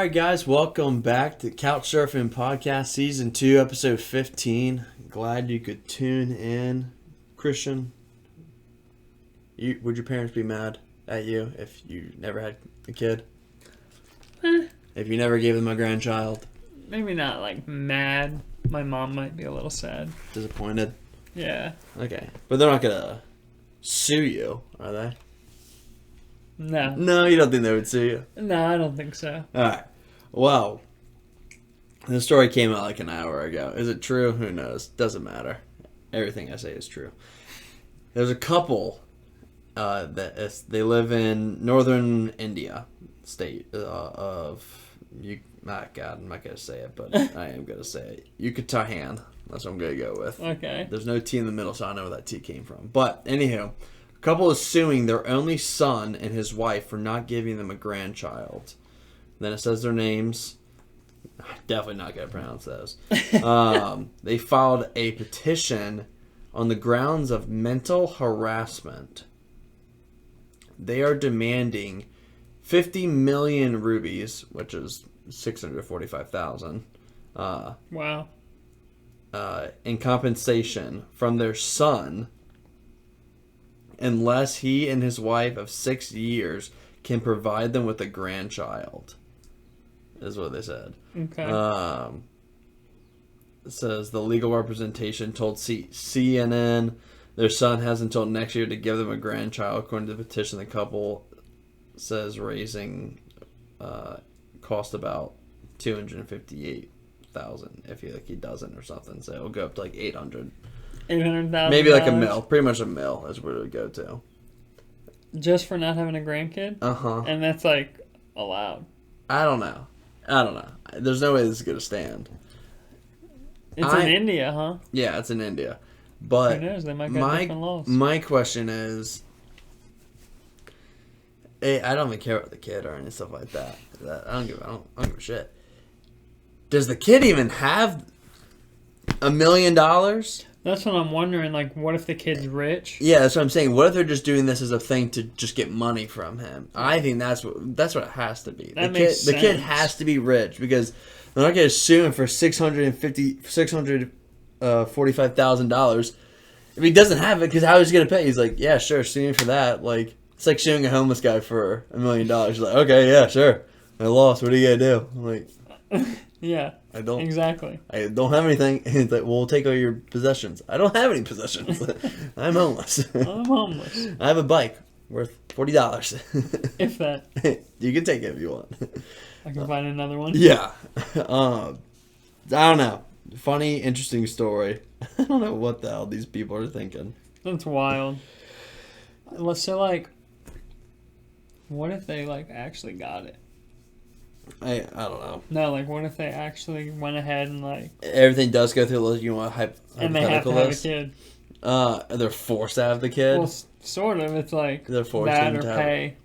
Alright guys, welcome back to Couch Surfing Podcast Season 2, Episode 15. Glad you could tune in. Christian, would your parents be mad at you if you never had a kid? If you never gave them a grandchild? Maybe not like mad. My mom might be a little sad. Disappointed? Yeah. Okay. But they're not gonna sue you, are they? No. No, you don't think they would sue you? No, I don't think so. Alright. Well, the story came out like an hour ago. Is it true? Who knows? Doesn't matter. Everything I say is true. There's a couple they live in northern India state of you. God, I'm not gonna say it, but I am gonna say it. Yucatan. That's what I'm gonna go with. Okay. There's no T in the middle, so I know where that T came from. But anywho, a couple is suing their only son and his wife for not giving them a grandchild. Then it says their names. Definitely not gonna pronounce those. They filed a petition on the grounds of mental harassment. They are demanding 50 million rupees, which is 645,000. Wow. In compensation from their son, unless he and his wife of 6 years can provide them with a grandchild. Is what they said. Okay. It says the legal representation told CNN their son has until next year to give them a grandchild. According to the petition, the couple says raising cost about $258,000 if he doesn't or something. So it'll go up to like $800,000. $800,000. Maybe like a mil. Pretty much a mil is where it would go to. Just for not having a grandkid? Uh-huh. And that's like allowed. I don't know. There's no way this is going to stand. It's in India, huh? Yeah, it's in India. But who knows? They might get different laws. My question is, I don't even care about the kid or any stuff like that. I don't give a shit. Does the kid even have $1 million? That's what I'm wondering. Like, what if the kid's rich? Yeah, that's what I'm saying. What if they're just doing this as a thing to just get money from him? I think that's what it has to be. That makes sense. The kid has to be rich because they're not going to sue him for $645,000 if he doesn't have it. Because how is he going to pay? He's like, yeah, sure, sue me for that. Like, it's like suing a homeless guy for $1 million. He's like, okay, yeah, sure, I lost. What are you gonna do? I'm like, yeah, I don't exactly. I don't have anything. And he's like, well, we'll take all your possessions. I don't have any possessions. I'm homeless. I'm homeless. I have a bike worth $40. If that. You can take it if you want. I can find another one. Yeah. I don't know. Funny, interesting story. I don't know what the hell these people are thinking. That's wild. Let's say, like, what if they, like, actually got it? I don't know. No, like, what if they actually went ahead and, like... Everything does go through the list. You want a and they have to have a kid. They're forced to have the kid? Well, sort of. It's like they're forced that or pay.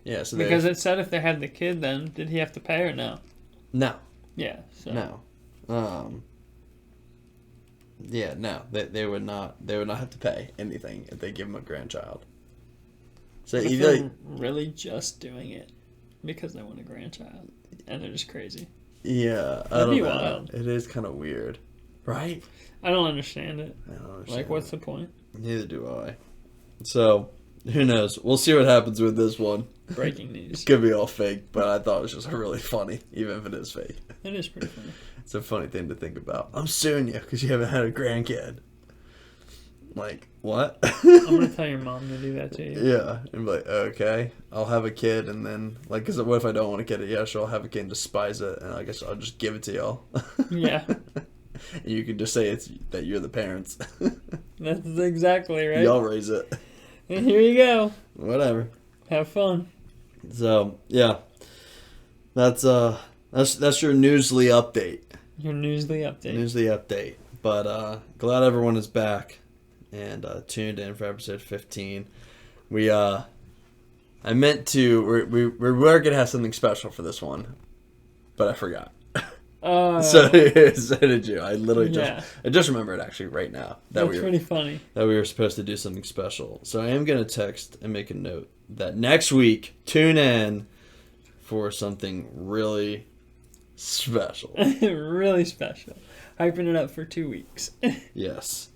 Yeah, so because it said if they had the kid, then did he have to pay or no? No. Yeah. So. No. Yeah, no. They would not. They would not have to pay anything if they give him a grandchild. So if either they're really just doing it because they want a grandchild and they're just crazy. Yeah, I don't know. Wild. It is kind of weird, right? I don't understand it. I don't understand. Like, what's the point? Neither do I. So, who knows? We'll see what happens with this one. Breaking news. It could be all fake, but I thought it was just really funny, even if it is fake. It is pretty funny. It's a funny thing to think about. I'm suing you because you haven't had a grandkid. Like, what? I'm going to tell your mom to do that to you. Yeah. And be like, okay, I'll have a kid, and then, like, because what if I don't want a kid? Yeah, sure, I'll have a kid and despise it, and I guess I'll just give it to y'all. Yeah. And you can just say it's that you're the parents. That's exactly right. Y'all raise it. And here you go. Whatever. Have fun. So, yeah. That's your Newsly update. Your Newsly update. Newsly update. But glad everyone is back and tuned in for episode 15. I meant to we were gonna have something special for this one, but I forgot. So did you. I literally I just remembered actually right now that's pretty funny that we were supposed to do something special. So I am gonna text and make a note that next week tune in for something really Special. Really special. Hyping it up for 2 weeks. Yes.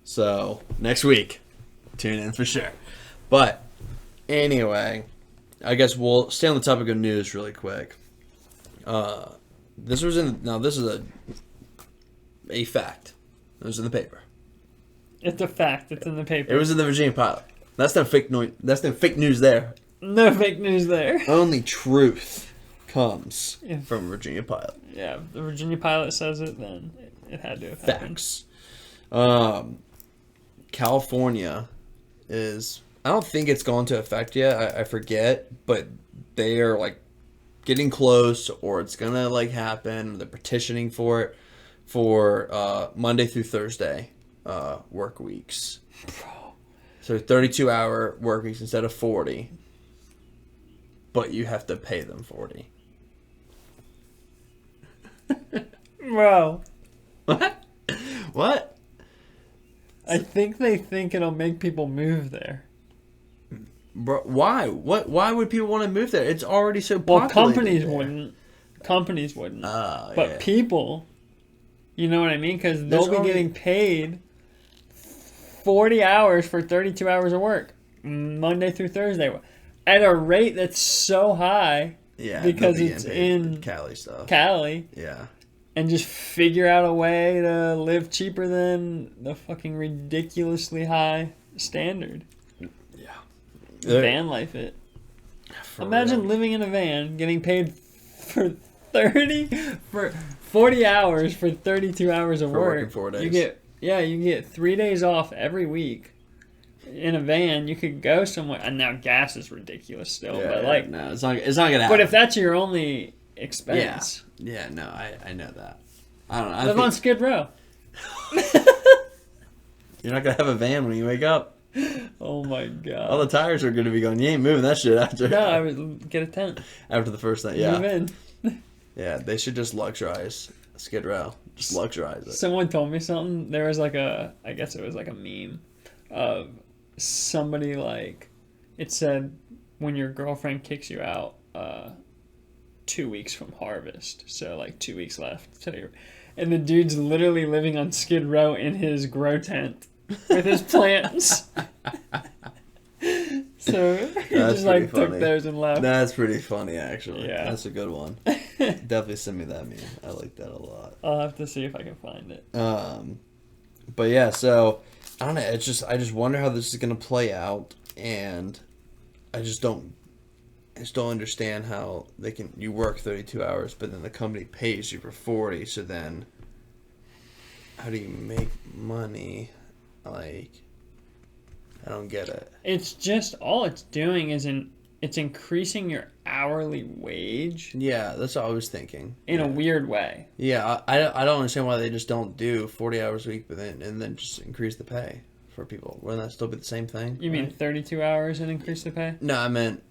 So next week, tune in for sure. But anyway, I guess we'll stay on the topic of news really quick. This is a fact. It was in the paper. It's a fact. It's in the paper. It was in the Virginia Pilot. That's no fake noise. That's no fake news there. No fake news there. Only truth comes Yeah. from Virginia Pilot. Yeah, if the Virginia Pilot says it, then it had to have happened. Facts. California is. I don't think it's gone into effect yet. I forget, but they are like getting close, or it's gonna like happen. They're petitioning for it for Monday through Thursday work weeks. So 32-hour work weeks instead of 40, but you have to pay them 40. Bro, What? What? I think they think it'll make people move there. Bro, why? Why would people want to move there? It's already so Well, populated companies there. wouldn't. Companies wouldn't. But But people, you know what I mean? Because they'll There's be already- getting paid 40 hours for 32 hours of work, Monday through Thursday, at a rate that's so high yeah, because they'll be it's getting paid in Cali stuff. Cali, Yeah. and just figure out a way to live cheaper than the fucking ridiculously high standard. Yeah. Van life it. For Imagine real. living in a van, getting paid for 40 hours for 32 hours of For work. working 4 days. You get 3 days off every week. In a van, you could go somewhere. And now gas is ridiculous still, Yeah, but like, no, it's not gonna happen. but if that's your only expense, Yeah, no, I know that. I don't know. I live on think Skid Row. you're not gonna have a van when you wake up. Oh my All the god! tires are gonna be going. You ain't moving that shit after. No, I would get a tent. After the first night, Move yeah, in. yeah. They should just luxurize Skid Row. Just luxurize it. Someone told me something. There was like I guess it was like a meme of somebody like, it said when your girlfriend kicks you out 2 weeks from harvest, so like 2 weeks left. And the dude's literally living on Skid Row in his grow tent with his plants. So he That's just like pretty took funny. those and left. That's pretty funny, actually. Yeah. That's a good one. Definitely send me that meme. I like that a lot. I'll have to see if I can find it. But yeah, so I don't know. I just wonder how this is gonna play out, and I just don't understand how you work 32 hours, but then the company pays you for 40. So then, how do you make money? Like, I don't get it. It's just all it's doing is it's increasing your hourly wage Yeah, that's what I was thinking. in yeah. a weird way. Yeah, I don't understand why they just don't do 40 hours a week, but then just increase the pay for people. Wouldn't that still be the same thing? You mean right? 32 hours and increase the pay? No, I meant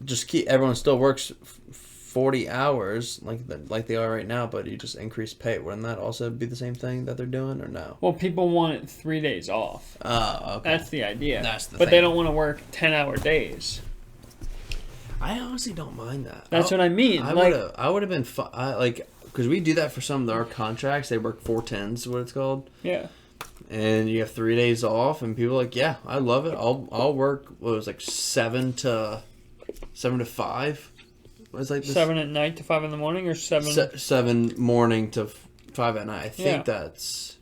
just keep everyone still works 40 hours like they are right now, but you just increase pay. Wouldn't that also be the same thing that they're doing, or no? Well, people want 3 days off. Oh, okay. That's the idea. That's the but thing. they don't want to work 10-hour days. I honestly don't mind that. That's what I mean. I would have been because we do that for some of our contracts. They work 410s, is what it's called. Yeah. And you have 3 days off, and people are like, yeah, I love it. I'll work. What was like 7 to 5. What was like this? 7 at night to 5 in the morning, or 7? 7 morning to 5 at night. I think Yeah. that's.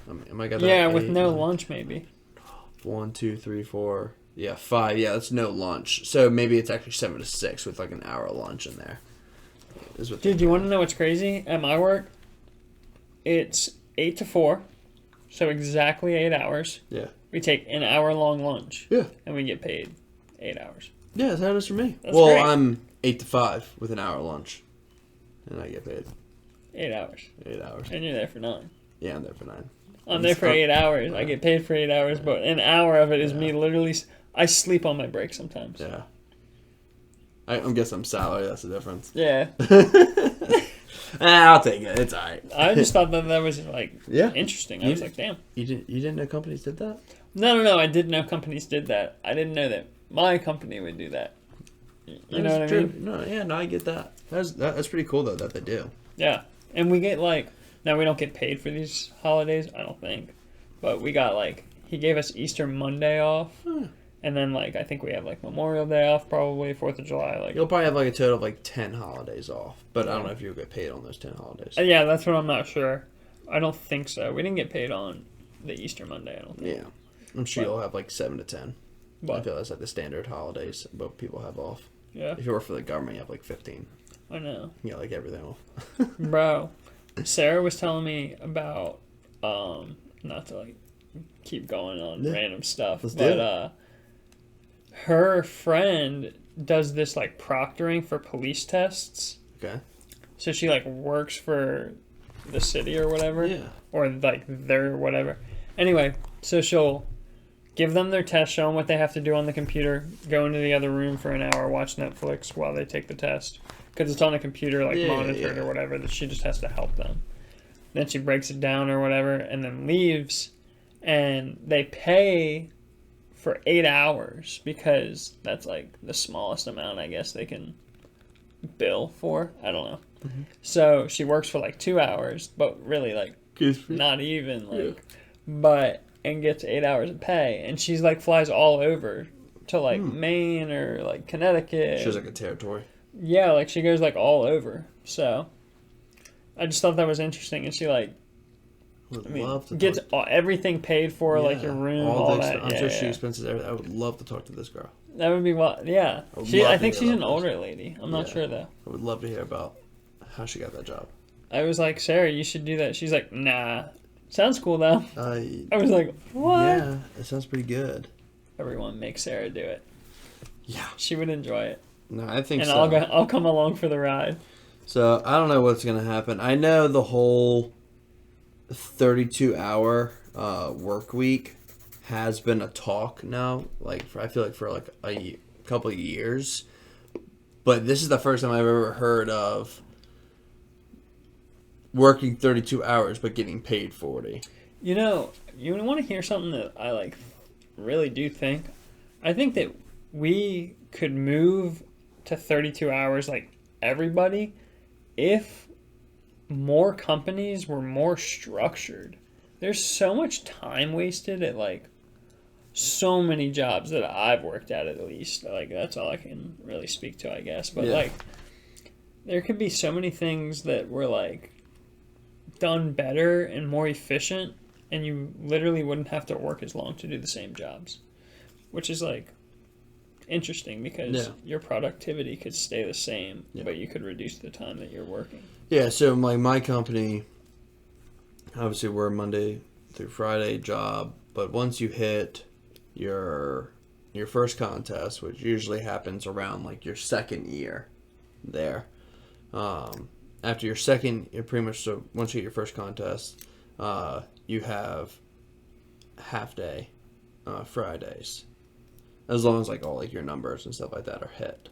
Am I got that? Yeah, with 8, no 9, lunch maybe. 1, 2, 3, 4. Yeah, 5. Yeah, that's no lunch. So maybe it's actually 7 to 6 with like an hour lunch in there. Is what Dude, you want to know what's crazy? At my work, it's 8 to 4, so exactly 8 hours. Yeah. We take an hour-long lunch. Yeah. And we get paid 8 hours. Yeah, that's how it is for me. That's well, great. I'm 8 to 5 with an hour lunch, and I get paid 8 hours. 8 hours. And you're there for 9. Yeah, I'm there for 9. I'm there for 8 hours. I get paid for 8 hours, but an hour of it is me literally. I sleep on my break sometimes. Yeah. I'm guessing I'm salary. That's the difference. Yeah. I'll take it. It's alright. I just thought that was like Yeah. interesting. I was like, damn. You didn't know companies did that? No. I did know companies did that. I didn't know that my company would do that. You know what I mean? No, yeah, no, I get that. That's pretty cool though that they do. Yeah, and we get like now we don't get paid for these holidays, I don't think, but we got like he gave us Easter Monday off, and then like I think we have like Memorial Day off, probably 4th of July. Like you'll probably have like a total of like 10 holidays off, but I don't know if you'll get paid on those 10 holidays. Yeah, that's what I'm not sure. I don't think so. We didn't get paid on the Easter Monday. I don't think. Yeah, I'm sure you'll have like 7 to 10. But, I feel that's like the standard holidays, but people have off. Yeah. If you work for the government, you have like 15. I know. You get like everything off. Bro, Sarah was telling me about not to like keep going on random stuff, but her friend does this like proctoring for police tests. Okay. So she like works for the city or whatever. Yeah. Or like their whatever. Anyway, so she'll give them their test, show them what they have to do on the computer, go into the other room for an hour, watch Netflix while they take the test. Because it's on the computer, like monitored or whatever, that she just has to help them. Then she breaks it down or whatever, and then leaves. And they pay for 8 hours because that's like the smallest amount, I guess, they can bill for. I don't know. Mm-hmm. So she works for like 2 hours, but really like not even like, but and gets 8 hours of pay. And she's like flies all over to like Maine or like Connecticut. She has like a territory. Yeah, like she goes like all over. So I just thought that was interesting. And she like gets everything paid for, like your room, all that. I'm sure she expenses everything. I would love to talk to this girl. That would be wild. Yeah. I think she's an older lady. I'm not sure though. I would love to hear about how she got that job. I was like, Sarah, you should do that. She's like, nah. Sounds cool though. I was like, what? Yeah, it sounds pretty good. Everyone make Sarah do it. Yeah. She would enjoy it. No, I think so. And I'll come along for the ride. So I don't know what's gonna happen. I know the whole 32-hour work week has been a talk now. Like I feel like for like a couple of years, but this is the first time I've ever heard of working 32 hours but getting paid 40. You know, you want to hear something that I like really do think? I think that we could move to 32 hours like everybody if more companies were more structured. There's so much time wasted at like so many jobs that I've worked at least. Like that's all I can really speak to, I guess. But like there could be so many things that were like done better and more efficient, and you literally wouldn't have to work as long to do the same jobs, which is like interesting because your productivity could stay the same, but you could reduce the time that you're working. Yeah, so like my company, obviously we're a Monday through Friday job, but once you hit your first contest, which usually happens around like your second year there, after your second, you're pretty much, so once you get your first contest, you have half day Fridays, as long as like all like your numbers and stuff like that are hit.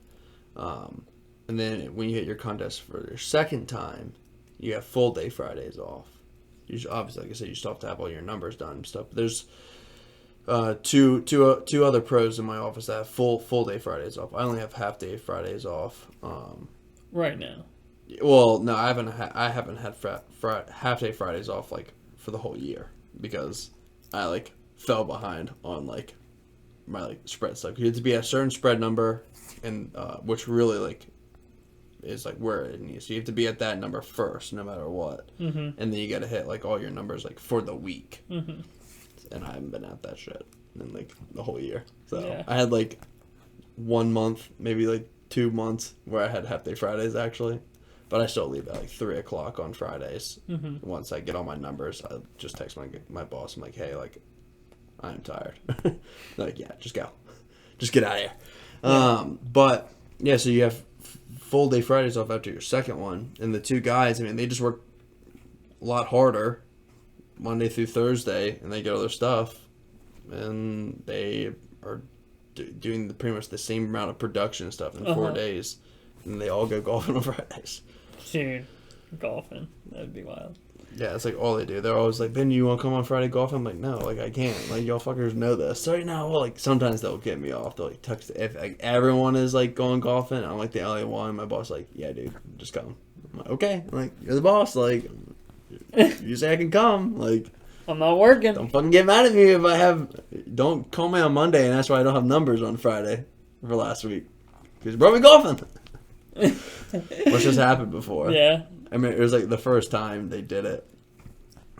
And then when you hit your contest for your second time, you have full day Fridays off. Obviously, like I said, you still have to have all your numbers done and stuff. But there's two other pros in my office that have full day Fridays off. I only have half day Fridays off. Right now. Well, no, I haven't had half day Fridays off like for the whole year because I like fell behind on like my like spread stuff. You have to be at a certain spread number, and which really like is like where it needs. So you have to be at that number first, no matter what, and then you got to hit like all your numbers like for the week. And I haven't been at that shit in like the whole year. So I had like 1 month, maybe like 2 months where I had half day Fridays actually. But I still leave at like 3 o'clock on Fridays. Once I get all my numbers, I just text my boss. I'm like, hey, like, I'm tired. Like, yeah, just go. Just get out of here. But, yeah, so you have full day Fridays off after your second one. And the two guys, I mean, they just work a lot harder Monday through Thursday. And they get all their stuff. And they are doing pretty much the same amount of production and stuff in 4 days. And they all go golfing on Fridays. Dude, golfing. That would be wild. Yeah, it's like all they do. They're always like, Ben, you want to come on Friday golf? I'm like, no, like I can't. Like y'all fuckers know this. So now, well, like sometimes they'll get me off. They'll like text if like everyone is like going golfing. I'm like the only one. My boss like, yeah, dude, just come. I'm like, okay, I'm like you're the boss. Like you say I can come. Like I'm not working. don't fucking get mad at me if I have. Don't call me on Monday and that's why I don't have numbers on Friday for last week because you brought me golfing. Which has happened before. Yeah. I mean, it was like the first time they did it.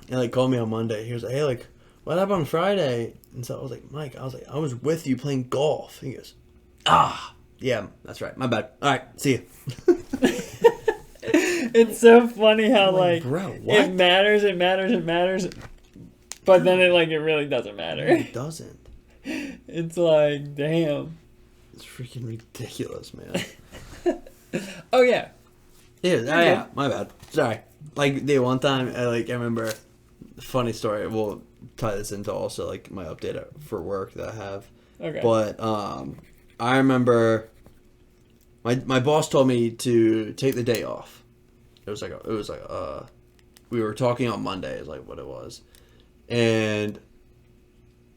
He like called me on Monday. He was like, "Hey, like, what happened on Friday?" And so I was like, "Mike, I was with you playing golf." He goes, "Ah, yeah, that's right. My bad. All right, see you." It's so funny how like bro, what? it matters, but then it really doesn't matter. It doesn't. It's like, damn. It's freaking ridiculous, man. Oh yeah. Yeah, my bad. Sorry. Like the one time, I remember, funny story. We'll tie this into also like my update for work that I have. Okay. But I remember my boss told me to take the day off. It was like we were talking on Monday is like what it was, and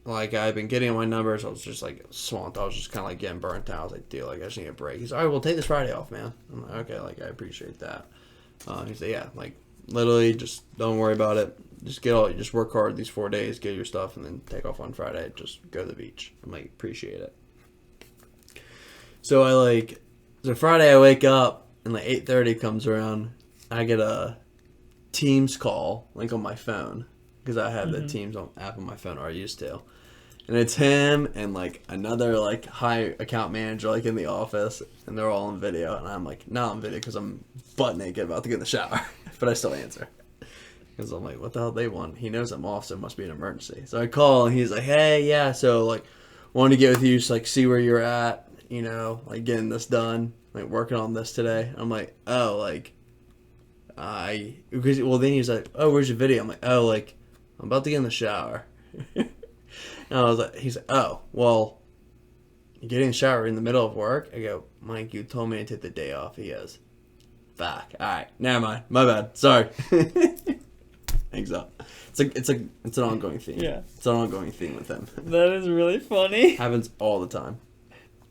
like I've been getting my numbers. I was just like swamped. I was just kind of like getting burnt out. I was like, dude, like I just need a break. He's like, all right, well take this Friday off, man. I'm like, okay, like I appreciate that. He said, yeah, like literally just don't worry about it. Just work hard these 4 days, get your stuff, and then take off on Friday. Just go to the beach. I'm like, appreciate it. So so Friday I wake up and like 8:30 comes around. I get a Teams call like on my phone because I have the Teams app on my phone, or I used to. And it's him and like another like high account manager like in the office, and they're all on video, and I'm like not on video because I'm butt naked about to get in the shower, but I still answer because I'm like, what the hell they want? He knows I'm off, so it must be an emergency. So I call and he's like, hey, yeah, so like wanted to get with you, just like see where you're at, you know, like getting this done, like working on this today. I'm like, oh, like then he's like, oh, where's your video? I'm like, oh, like I'm about to get in the shower. And I was like, he's like, oh, well, you get in the shower in the middle of work? I go, Mike, you told me to take the day off. He goes, fuck. All right, never mind. My bad. Sorry. Hangs up. It's an ongoing theme. Yeah. It's an ongoing theme with him. That is really funny. Happens all the time.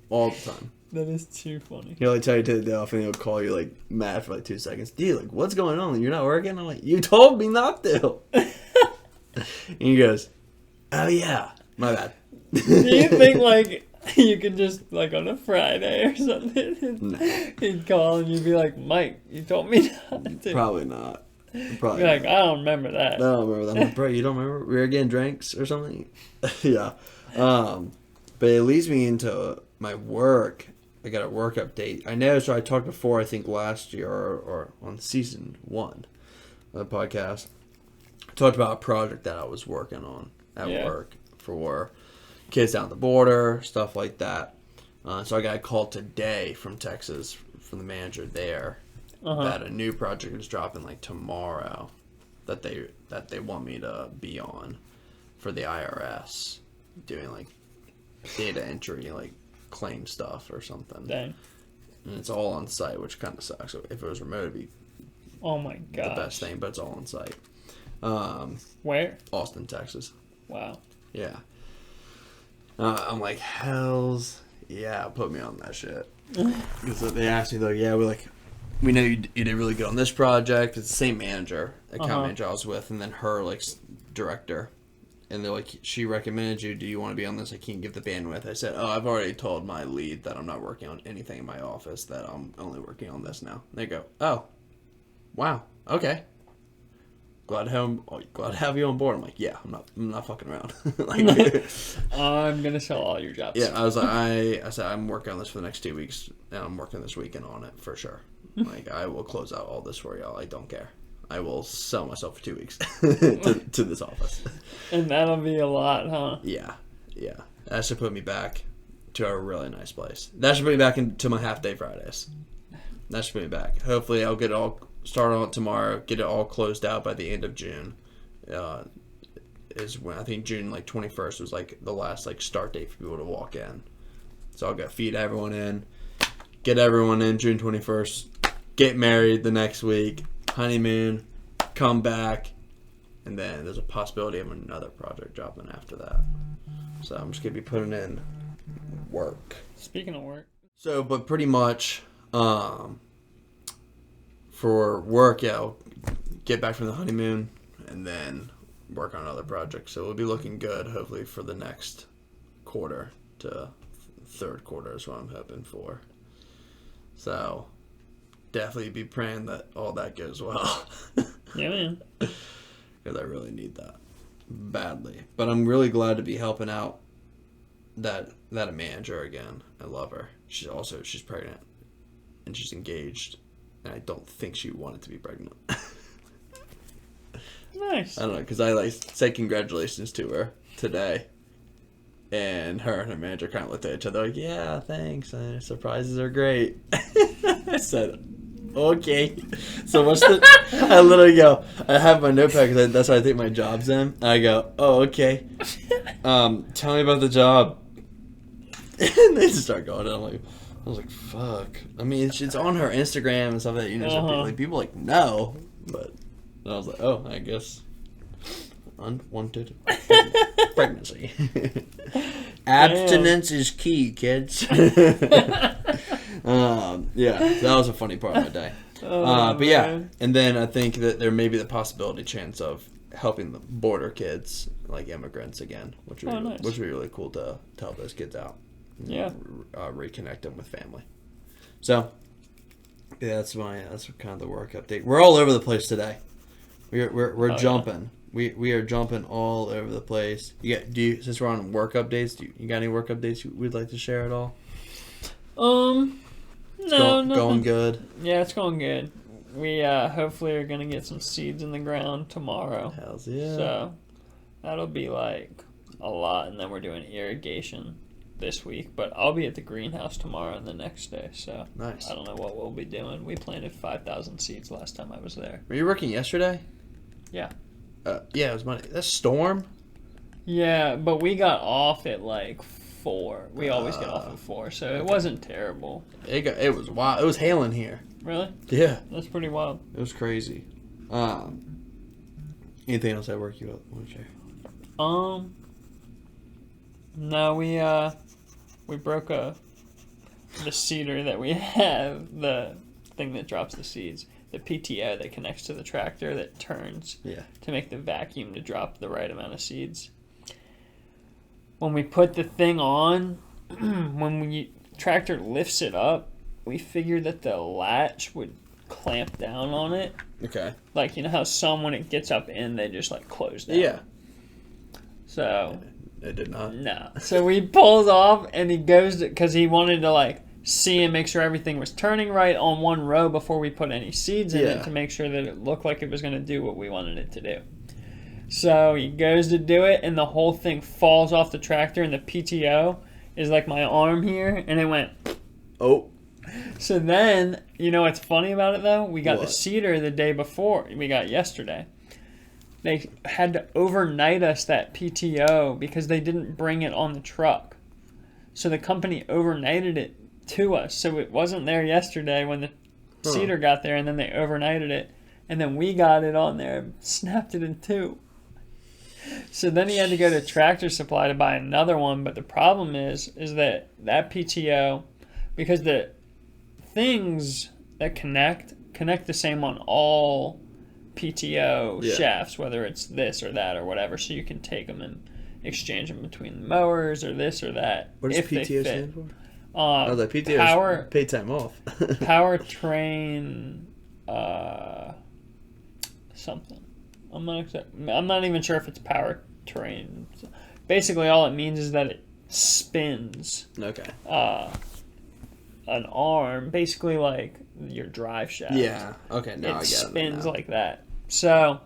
All the time. That is too funny. He'll like tell you to take the day off and he'll call you like mad for like 2 seconds. Dude, like what's going on? You're not working? I'm like, you told me not to. And he goes, oh yeah. My bad. Do you think like you could just like on a Friday or something No. he'd call and you'd be like, Mike, you told me not to. Probably not. Probably You're like, not. I don't remember that. I don't remember that. I'm like, bro, you don't remember? We were getting drinks or something? Yeah. But it leads me into my work. I got a work update. I know, so I talked before, I think last year or on season 1 of the podcast. I talked about a project that I was working on at work for kids down the border, stuff like that. So I got a call today from Texas, from the manager there, that a new project is dropping like tomorrow that they want me to be on for the IRS, doing like data entry, like claim stuff or something. Dang. And it's all on site, which kind of sucks. So if it was remote, it'd be Oh my god. the best thing, but it's all on site. Where? Austin, Texas. Wow. Yeah. I'm like, hells yeah, put me on that shit. Because they asked me, like, yeah, we know you did really good on this project. It's the same manager, account manager I was with, and then her, like, director. And they're like, she recommended you. Do you want to be on this? I can't give the bandwidth. I said, oh, I've already told my lead that I'm not working on anything in my office, that I'm only working on this now. And they go, oh, wow, okay. Glad to have you on board. I'm like, yeah, I'm not fucking around. Like, I'm gonna sell all your jobs. yeah, I was like, I said I'm working on this for the next 2 weeks, and I'm working this weekend on it for sure. Like, I will close out all this for y'all. I don't care. I will sell myself for 2 weeks to this office. And that'll be a lot, huh? Yeah. That should put me back to a really nice place. That should put me back into my half-day Fridays. That should put me back. Hopefully, I'll get it all started on it tomorrow, get it all closed out by the end of June. Is when I think June, like, 21st was, like, the last, like, start date for people to walk in. So I'll go feed everyone in, get everyone in June 21st, get married the next week, honeymoon, come back, and then there's a possibility of another project dropping after that. So I'm just gonna be putting in work. Speaking of work. So, but pretty much, for work, yeah, I'll get back from the honeymoon and then work on another project. So it'll be looking good, hopefully, for the next quarter to third quarter is what I'm hoping for. So definitely be praying that all that goes well. Yeah, man. Because I really need that badly. But I'm really glad to be helping out that manager again. I love her. She's pregnant and she's engaged, and I don't think she wanted to be pregnant. Nice. I don't know, because I said congratulations to her today, and her and her manager kind of looked at each other like, yeah, thanks, surprises are great. I said, okay. So I literally go, I have my notepad because that's what I think my job's in. I go, oh, okay. Tell me about the job. And they just start going, and I was like, fuck. I mean, it's on her Instagram and stuff that, so people know, but I was like, oh, I guess unwanted pregnancy. Abstinence is key, kids. Yeah, that was a funny part of my day. But yeah, and then I think that there may be the possibility chance of helping the border kids, like immigrants again, which would be really cool to help those kids out. Yeah. Reconnect them with family. So, yeah, that's kind of the work update. We're all over the place today. We're jumping. Yeah. We are jumping all over the place. Since we're on work updates, you got any work updates we'd like to share at all? No, going good. Yeah, it's going good. We hopefully are gonna get some seeds in the ground tomorrow. Hells yeah. So that'll be like a lot, and then we're doing irrigation this week, but I'll be at the greenhouse tomorrow and the next day, so nice. I don't know what we'll be doing. We planted 5,000 seeds last time I was there. Were you working yesterday? Yeah. Yeah, it was Monday. That storm? Yeah, but we got off at like 4. We always get off at 4, so it wasn't terrible. It was wild. It was hailing here. Really? Yeah. That's pretty wild. It was crazy. Anything else at work you want to share? No, we broke the seeder that we have, the thing that drops the seeds, the PTO that connects to the tractor that turns to make the vacuum to drop the right amount of seeds. When we put the thing on, when the tractor lifts it up, we figured that the latch would clamp down on it. Okay. Like, you know how some, when it gets up in, they just like close down? Yeah. So... It did not. No. So we pulls off, and he goes because he wanted to like see and make sure everything was turning right on one row before we put any seeds in it to make sure that it looked like it was going to do what we wanted it to do. So he goes to do it, and the whole thing falls off the tractor, and the PTO is like my arm here, and it went. Oh. So then, you know what's funny about it though? We got the seeder the day before. We got yesterday. They had to overnight us that PTO because they didn't bring it on the truck. So the company overnighted it to us. So it wasn't there yesterday when the seeder got there, and then they overnighted it. And then we got it on there and snapped it in two. So then he had to go to Tractor Supply to buy another one. But the problem is that PTO, because the things that connect the same on all PTO shafts, whether it's this or that or whatever, so you can take them and exchange them between mowers or this or that. What does PTO stand for? The PTO power, is paid time off. powertrain, something. I'm not even sure if it's powertrain. Basically, all it means is that it spins. Okay. An arm, basically like your drive shaft. Yeah. Okay. Now I get it. It spins like that, so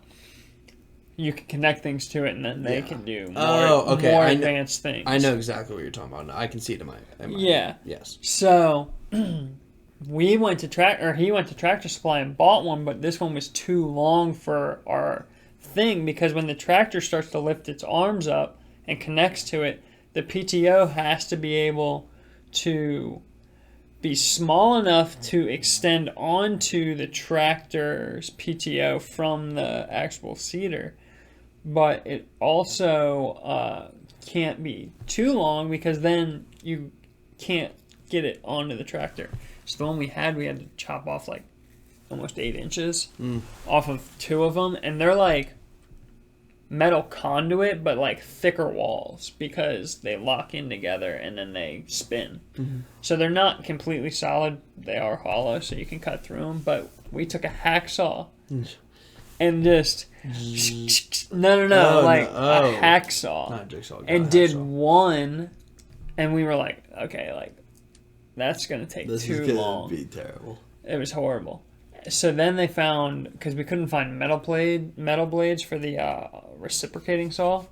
you can connect things to it, and then they can do more advanced things. I know exactly what you're talking about now. I can see it in my yes. So he went to Tractor Supply and bought one, but this one was too long for our thing because when the tractor starts to lift its arms up and connects to it, the PTO has to be able to be small enough to extend onto the tractor's PTO from the actual seeder, but it also can't be too long because then you can't get it onto the tractor. So the one we had to chop off like almost 8 inches off of 2 of them, and they're like metal conduit but like thicker walls because they lock in together and then they spin. So they're not completely solid, they are hollow so you can cut through them, but we took a hacksaw and just a hacksaw, not a jigsaw, and did one, and we were like, okay, like that's gonna take too long. This is gonna be terrible. It was horrible. So then they found, because we couldn't find metal blades for the reciprocating saw,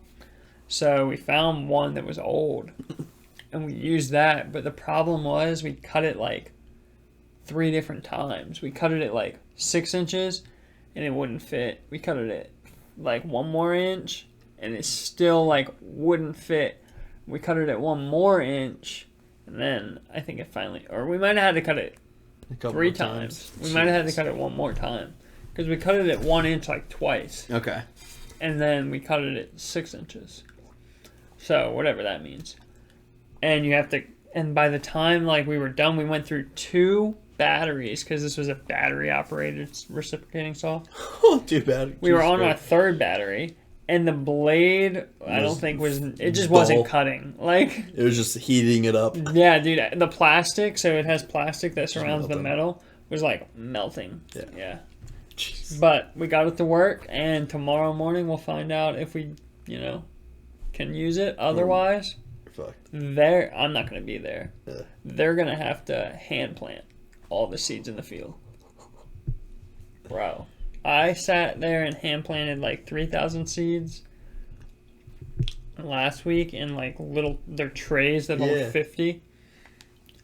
so we found one that was old, and we used that. But the problem was we cut it like 3 different times. We cut it at like 6 inches, and it wouldn't fit. We cut it at like 1 more inch, and it still like wouldn't fit. We cut it at 1 more inch, and then I think it finally, or we might have had to cut it 3 times. We might have had to cut it 1 more time because we cut it at 1 inch like twice. Okay. And then we cut it at 6 inches. So whatever that means. And you have to. And by the time like we were done, we went through 2 batteries because this was a battery operated reciprocating saw. 2 batteries. We were on our 3rd battery. And the blade, I don't think was, it just wasn't cutting. Like, it was just heating it up. Yeah, dude, the plastic, so it has plastic that surrounds the metal, was like melting. Yeah. Jeez. But we got it to work, and tomorrow morning we'll find out if we, can use it. Otherwise, I'm not going to be there. Yeah. They're going to have to hand plant all the seeds in the field. Bro. I sat there and hand planted like 3,000 seeds last week in like they're trays that hold 50,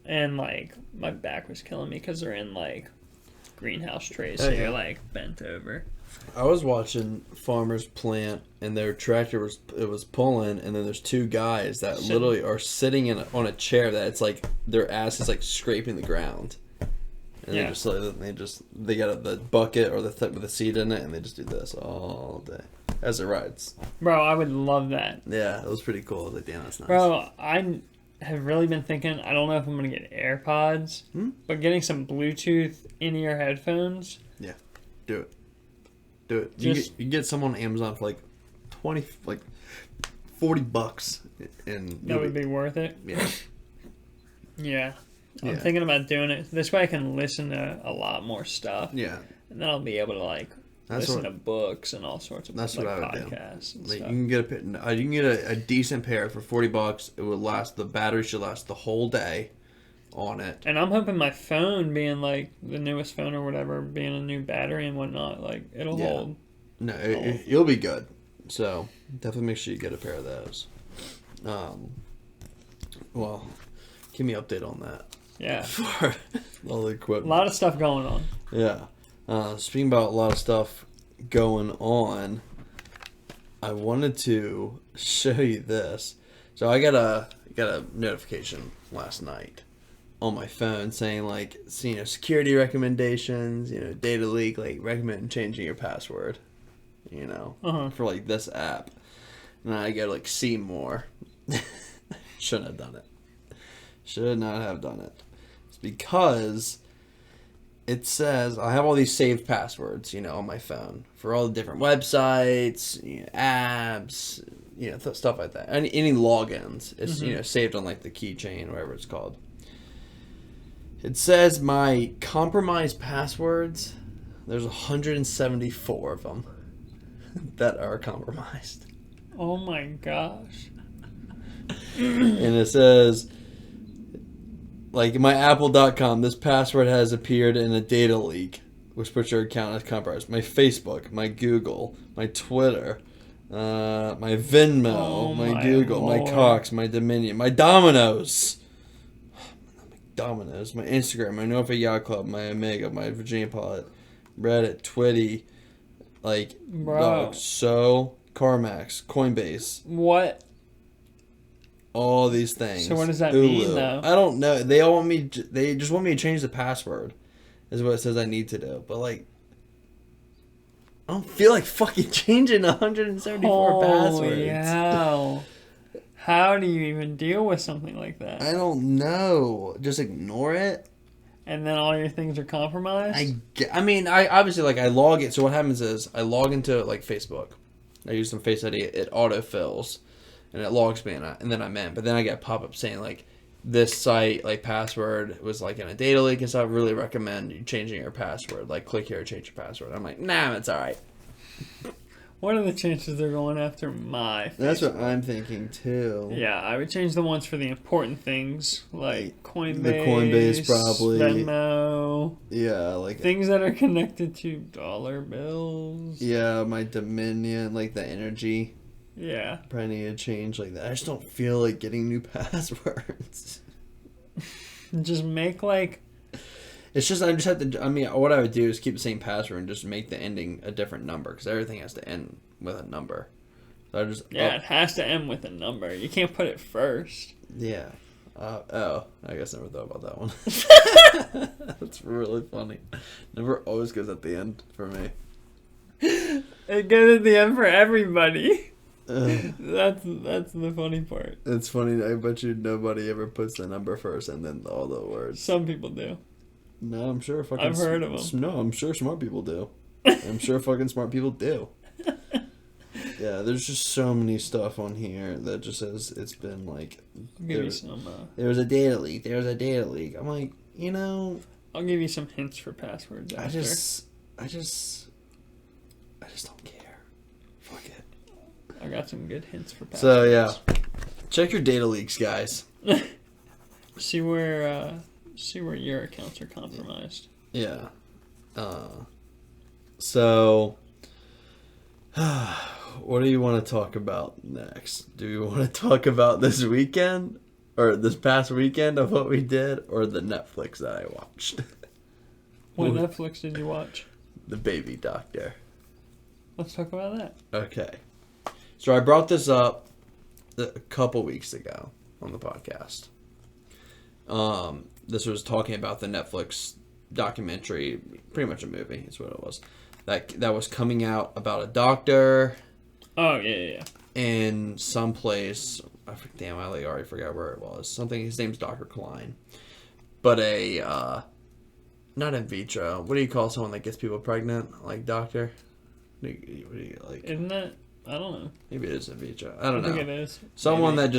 and like my back was killing me because they're in like greenhouse trays, so you're like bent over. I was watching farmers plant, and their tractor was pulling, and then there's 2 guys that literally are sitting on a chair that it's like their ass is like scraping the ground. And they got the bucket or the thing with the seed in it, and they just do this all day as it rides. Bro, I would love that. Yeah, it was pretty cool. I was like, damn, that's nice. Bro, I have really been thinking, I don't know if I'm going to get AirPods, but getting some Bluetooth in-ear headphones. Yeah, do it. You can get some on Amazon for like $40, and that would be worth it. Yeah. Yeah. I'm thinking about doing it. This way I can listen to a lot more stuff. Yeah. And then I'll be able to listen to books and all sorts of podcasts. And stuff. You can get a decent pair for $40. It would last. The battery should last the whole day on it. And I'm hoping my phone, being like the newest phone or whatever, being a new battery and whatnot, like it'll hold. No, you'll be good. So definitely make sure you get a pair of those. Well, give me an update on that. Yeah. For all the equipment. A lot of stuff going on. Yeah. Speaking about a lot of stuff going on, I wanted to show you this. So I got a notification last night on my phone saying security recommendations, data leak, recommend changing your password, for this app. And I go see more. Shouldn't have done it. Should not have done it. It's because it says I have all these saved passwords, on my phone for all the different websites, apps, stuff like that. Any logins, it's saved on the keychain, whatever it's called. It says my compromised passwords. There's 174 of them that are compromised. Oh my gosh. And it says, my apple.com, this password has appeared in a data leak, which puts your account as compromised. My Facebook, my Google, my Twitter, my Venmo, my Google, Lord. my Cox, my Dominion, my Domino's, my Instagram, my Norfolk Yacht Club, my Omega, my Virginia Pilot, Reddit, Twitty, Bro. So, CarMax, Coinbase. What all these things. So what does that Hulu. mean, though? I don't know. They all want me. They just want me to change the password. Is what it says I need to do. But like, I don't feel like fucking changing 174 passwords. Hell. How do you even deal with something like that? I don't know. Just ignore it. And then all your things are compromised? I mean, I obviously, like, I log it. So what happens is I log into, like, Facebook. I use some Face ID. It autofills. And it logs me in. And then I'm in. But then I get a pop-up saying, like, this site, like, password was, like, in a data leak. And so I really recommend you changing your password. Like, click here to change your password. I'm like, nah, it's all right. What are the chances they're going after my Facebook? That's what I'm thinking, too. Yeah, I would change the ones for the important things, like Coinbase, The Coinbase, probably. Venmo. Yeah, like... Things that are connected to dollar bills. Yeah, my Dominion, like the energy. Yeah. Probably need to change like that. I just don't feel like getting new passwords. Just make, like... It's just, I just have to, I mean, what I would do is keep the same password and just make the ending a different number, because everything has to end with a number. So I just... Yeah, it has to end with a number. You can't put it first. Yeah. I guess I never thought about that one. That's really funny. Number always goes at the end for me. It goes at the end for everybody. That's the funny part. It's funny. I bet you nobody ever puts the number first and then all the words. Some people do. No, I'm sure fucking... I've heard of them. No, I'm sure smart people do. I'm sure fucking smart people do. Yeah, there's just so many stuff on here that just says it's been like... I'll give you some... There was a data leak. There was a data leak. I'm like, you know... I'll give you some hints for passwords after. I just don't care. Fuck it. I got some good hints for passwords. So, yeah. Check your data leaks, guys. See where your accounts are compromised. Yeah. So, what do you want to talk about next? Do you want to talk about this weekend? Or this past weekend of what we did? Or the Netflix that I watched? What Netflix did you watch? The Baby Doctor. Let's talk about that. Okay. So I brought this up a couple weeks ago on the podcast. This was talking about the Netflix documentary, pretty much a movie is what it was, that was coming out about a doctor. Oh, yeah. In some place, I already forgot where it was. Something, his name's Dr. Klein. But not in vitro. What do you call someone that gets people pregnant? Like doctor? What do you like? Isn't that? I don't know. Maybe it is in vitro. I don't know. I think it is. Someone Maybe.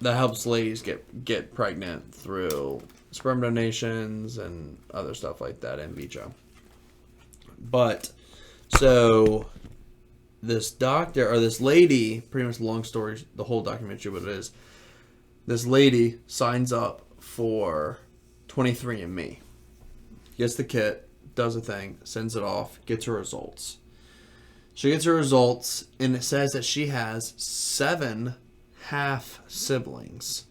that helps ladies get pregnant through sperm donations and other stuff like that in vitro. But so this doctor or this lady, pretty much long story, the whole documentary, what it is, this lady signs up for 23andMe, gets the kit, does a thing, sends it off, gets her results. She gets her results, and it says that she has 7 half siblings.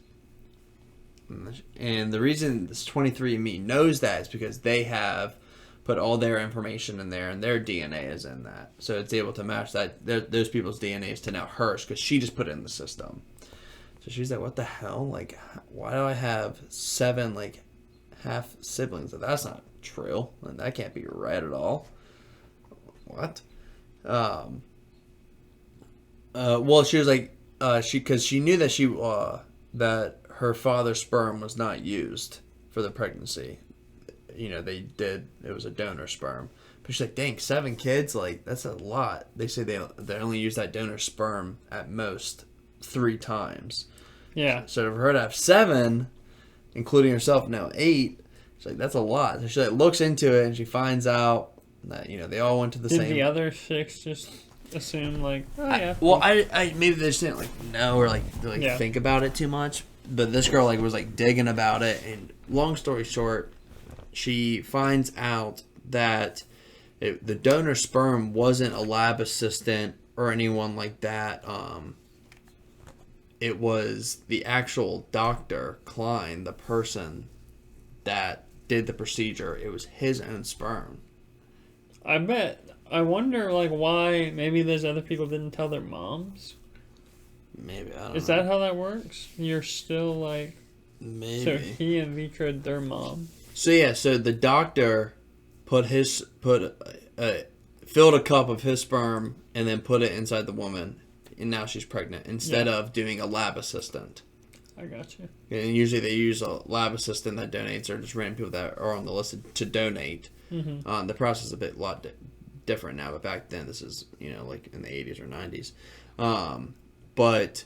And the reason this 23andMe knows that is because they have put all their information in there, and their DNA is in that. So it's able to match that those people's DNAs to now hers, because she just put it in the system. So she's like, what the hell? Like, why do I have 7, like, half siblings? That's not true. And that can't be right at all. What? Well, she was like, because she knew that that her father's sperm was not used for the pregnancy. You know, it was a donor sperm. But she's like, dang, 7 kids, like, that's a lot. They say they only use that donor sperm at most 3 times. Yeah. So for her to have 7, including herself now 8, she's like, that's a lot. So she like looks into it and she finds out that, you know, they all went to the same. Did the other 6 just assume like, oh yeah? I maybe they just didn't like know or think about it too much. But this girl like was like digging about it, and long story short, she finds out that the donor sperm wasn't a lab assistant or anyone like that. It was the actual Dr. Klein, the person that did the procedure. It was his own sperm. I wonder like why maybe those other people didn't tell their moms. Maybe, I don't know. Is that how that works? You're still like... Maybe. So he in vitro'd their mom. So yeah, so the doctor filled a cup of his sperm and then put it inside the woman, and now she's pregnant instead of doing a lab assistant. I got you. And usually they use a lab assistant that donates, or just random people that are on the list to donate. The process is a lot different now, but back then this is like in the 80s or 90s. But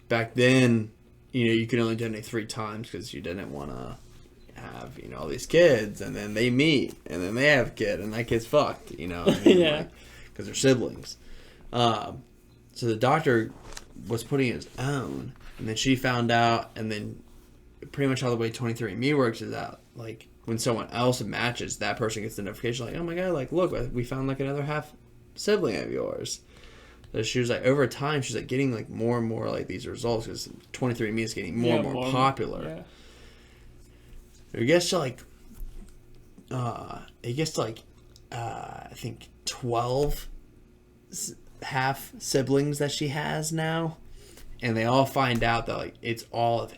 back then, you could only donate 3 times because you didn't want to have all these kids, and then they meet, and then they have a kid, and that kid's fucked. Yeah, because they're siblings. So the doctor was putting his own, and then she found out, and then pretty much how the way 23andMe works is that like when someone else matches, that person gets the notification like, oh my god, like look, we found like another half sibling of yours. So she was like, over time, she's like getting like more and more like these results because 23andMe is getting more and more popular. Yeah. It gets to like, I think 12 half siblings that she has now, and they all find out that like it all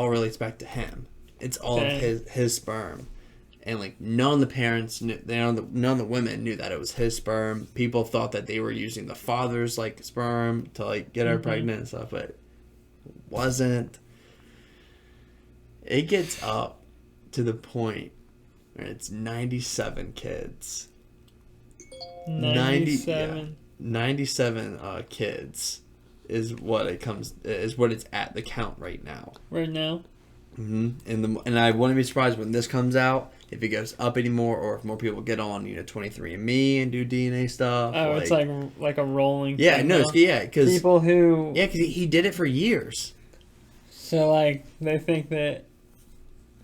relates back to him. It's all of his sperm. And like none of the parents knew, none of the women knew that it was his sperm. People thought that they were using the father's like sperm to like get her pregnant and stuff, but it wasn't. It gets up to the point where it's 97 kids. 97. 97 kids is what it's at the count right now. Right now. And I wouldn't be surprised when this comes out if it goes up anymore, or if more people get on 23andMe and do DNA stuff. Oh, it's like a rolling. Yeah, thing no, now. because people who because he did it for years. So like they think that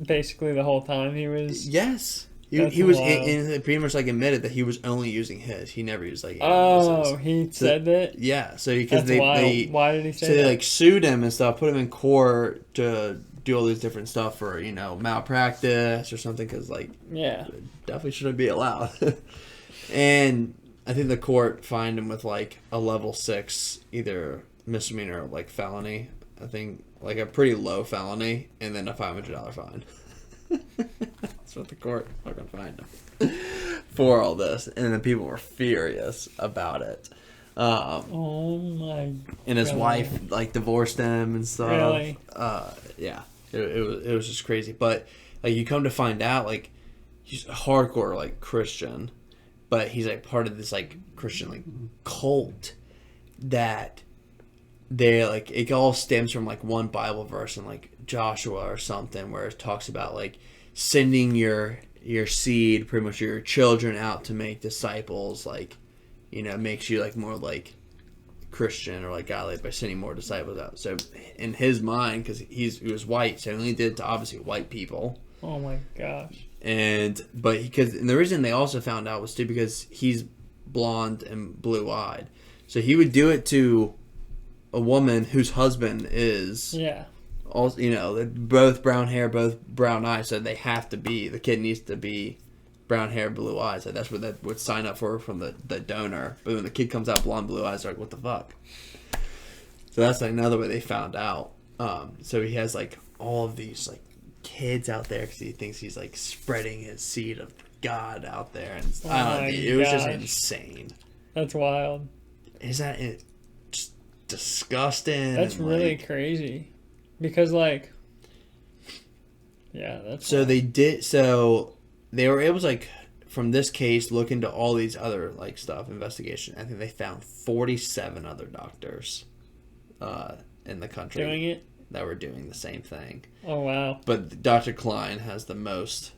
basically the whole time he was. Yes. He was pretty much like admitted that he was only using his. He never used like Oh, he said that. Yeah, so because why did he say that? So they like sued him and stuff, put him in court to do all these different stuff for malpractice or something, because like definitely shouldn't be allowed. And I think the court fined him with like a level 6 either misdemeanor or like felony. I think like a pretty low felony, and then a $500 fine. That's what the court fucking fined him for all this, and then people were furious about it. Oh my! And his wife like divorced him and stuff. Really? Yeah. It was just crazy. But like you come to find out, like he's a hardcore like Christian, but he's like part of this like Christian like cult that they like it all stems from like one Bible verse in like Joshua or something, where it talks about like sending your seed, pretty much your children, out to make disciples, like makes you like more like Christian or like godly by sending more disciples out. So in his mind, because he was white, so he only did it to obviously white people. Oh my gosh! And the reason they also found out was too because he's blonde and blue eyed, so he would do it to a woman whose husband is also both brown hair, both brown eyes, so they have to be, the kid needs to be brown hair, blue eyes. So that's what that would sign up for from the donor. But when the kid comes out blonde, blue eyes, they're like, what the fuck? So that's like another way they found out. So he has like all of these like kids out there because he thinks he's like spreading his seed of God out there, and it was just insane. That's wild. Is that it? Just disgusting. That's really crazy. Because that's so wild. They were able to like from this case look into all these other like stuff, investigation. I think they found 47 other doctors in the country doing it that were doing the same thing. Oh wow. But Dr. Klein has the most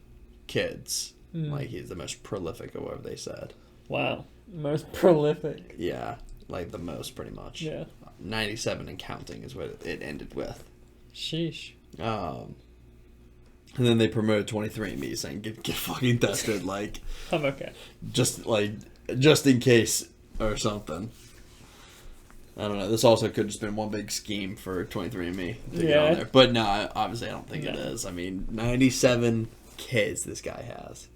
kids. Like he's the most prolific, or whatever they said. Wow. Most prolific. Yeah, like the most, pretty much. Yeah. 97 and counting is what it ended with. Sheesh. And then they promoted 23andMe, saying get fucking tested, like I'm okay. Just in case or something. I don't know. This also could have just been one big scheme for 23andMe to get on there. But no, obviously I don't think it is. I mean, 97 kids this guy has.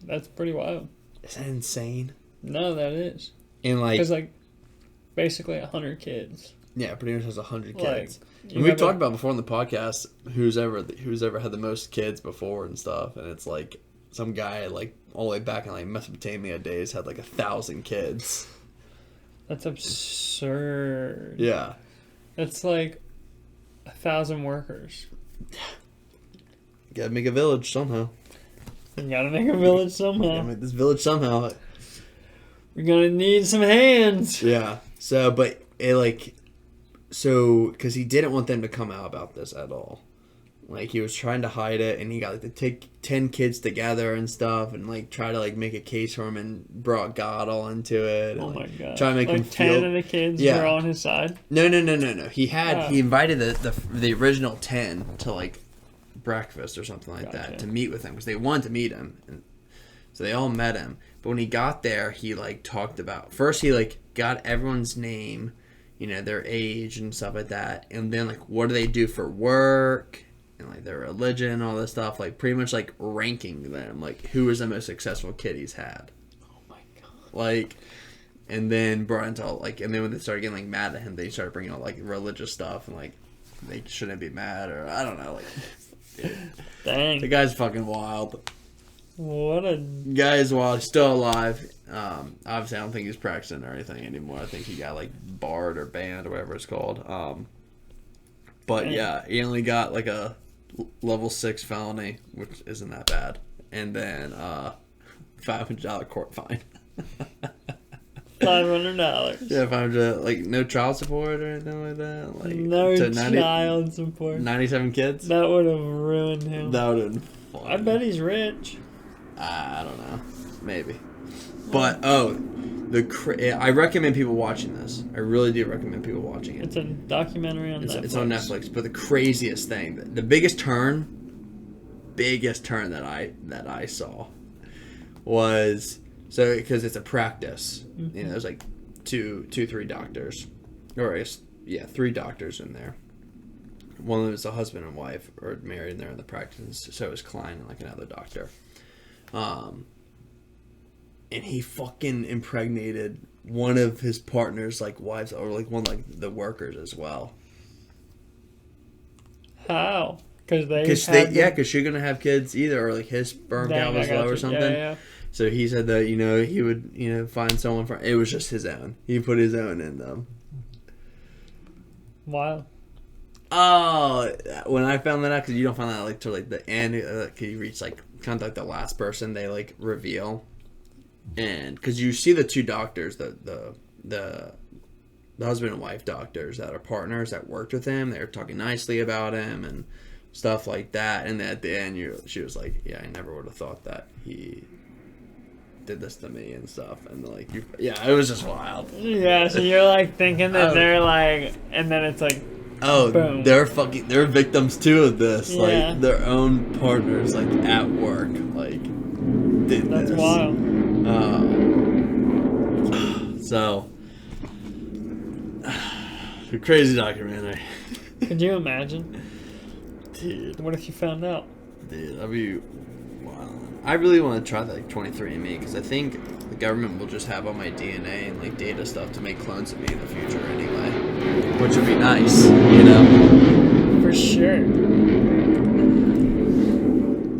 That's pretty wild. Is that insane? No, that is. And like, because like basically 100 kids. Yeah, pretty much has 100 Like, kids. you And we've have talked about before on the podcast who's ever had the most kids before and stuff, and it's like some guy like all the way back in like Mesopotamia days had like 1,000 kids. That's absurd. Yeah. That's like 1,000 workers. Gotta make a village somehow. You gotta make a village somehow. Gotta make this village somehow. We're gonna need some hands. Yeah. So, but it like, so because he didn't want them to come out about this at all. Like he was trying to hide it, and he got like to take 10 kids together and stuff, and like try to like make a case for him, and brought God all into it. And, Oh my god! Try to make like him 10 feel. of the kids Yeah. were on his side. No. He invited the original 10 to like breakfast or something like that to meet with him because they wanted to meet him, and so they all met him. But when he got there, he like talked about first he like got everyone's name, you know, their age and stuff like that, and then like what do they do for work and like their religion, all this stuff, like pretty much like ranking them, like who was the most successful kid he's had. Oh my god! Like, and then brought into all, like, and then when they started getting like mad at him, they started bringing out like religious stuff and like they shouldn't be mad or I don't know, like. Dang. The guy's fucking wild. What a... Guy is wild. He's still alive. Obviously, I don't think he's practicing or anything anymore. I think he got like barred or banned or whatever it's called. But yeah, he only got like a level 6 felony, which isn't that bad, and then $500 court fine. $500. Yeah, $500. Like no child support or anything like that. Like No child support. 97 kids. That would have ruined him. That would have been fun. I bet he's rich. I don't know. Maybe. But, I recommend people watching this. I really do recommend people watching it. It's a documentary on Netflix. It's on Netflix. But the craziest thing, the biggest turn that I saw was, so, because it's a practice. Mm-hmm. You know, there's like three doctors. Or, yeah, 3 doctors in there. One of them is a husband and wife, or married, and they're in the practice. So is Klein and like another doctor. And he fucking impregnated one of his partner's like wives, or like one like the workers as well. How? Because she's gonna have kids either, or like his sperm count was low or something. Yeah. So he said that he would find someone for it was just his own. He put his own in them. Wow. Oh, when I found that out, because you don't find that out like till like the end, you reach like kind of like the last person they like reveal, and because you see the 2 doctors, the husband and wife doctors that are partners that worked with him, they were talking nicely about him and stuff like that, and then at the end she was like, yeah, I never would have thought that he did this to me and stuff, and like it was just wild. Yeah, so you're like thinking that they're like, and then it's like, oh, boom. they're victims too of this. Yeah. Like their own partners, like at work, like did that's this. wild. So, a crazy documentary. Could you imagine? Dude, What if you found out? that'd be wild. I really want to try that like 23andMe because I think the government will just have all my DNA and like data stuff to make clones of me in the future anyway, which would be nice, For sure.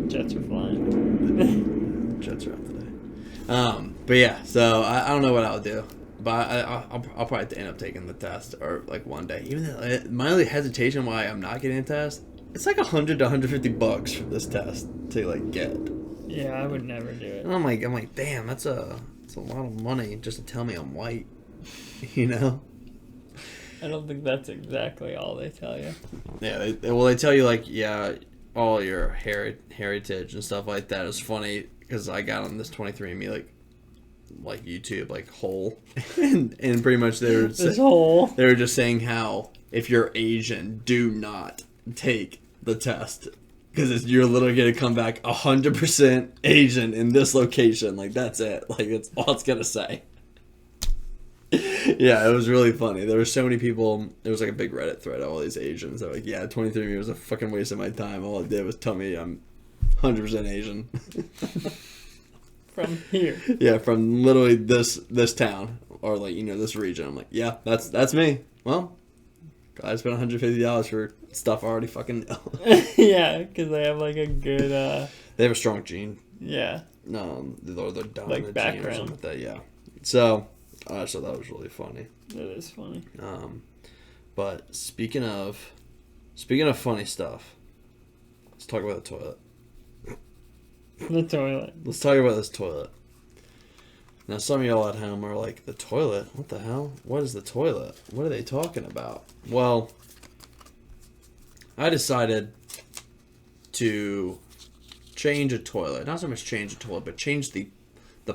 Jets are flying. Jets are up today. But yeah, so I don't know what I'll do, but I'll probably end up taking the test or like one day. Even though my only hesitation why I'm not getting a test, it's like $100 to $150 for this test to like get. Yeah, I would never do it. And I'm like, damn, that's a lot of money just to tell me I'm white, you know? I don't think that's exactly all they tell you. Yeah, they tell you like, yeah, all your heritage and stuff like that is funny because I got on this 23andMe like YouTube like whole, and pretty much they were they were just saying how if you're Asian, do not take the test because you're literally gonna come back 100% Asian in this location. Like that's it. Like that's all it's gonna say. Yeah, it was really funny. There were so many people. There was like a big Reddit thread of all these Asians. They're like, yeah, 23andMe was a fucking waste of my time. All it did was tell me I'm 100% Asian. From here. Yeah, from literally this town or like this region. I'm like, yeah, that's me. Well, I spent $150 for stuff I already fucking know. Yeah, because they have like a good They have a strong gene. yeah, No, they're down like in the background. gene or something like that. Yeah. So I thought that was really funny. that is funny. But speaking of funny stuff, let's talk about the toilet. The toilet. Let's talk about this toilet. Now, some of y'all at home are like, the toilet? What the hell? What is the toilet? What are they talking about? Well, I decided to change a toilet. Not so much change a toilet, but change the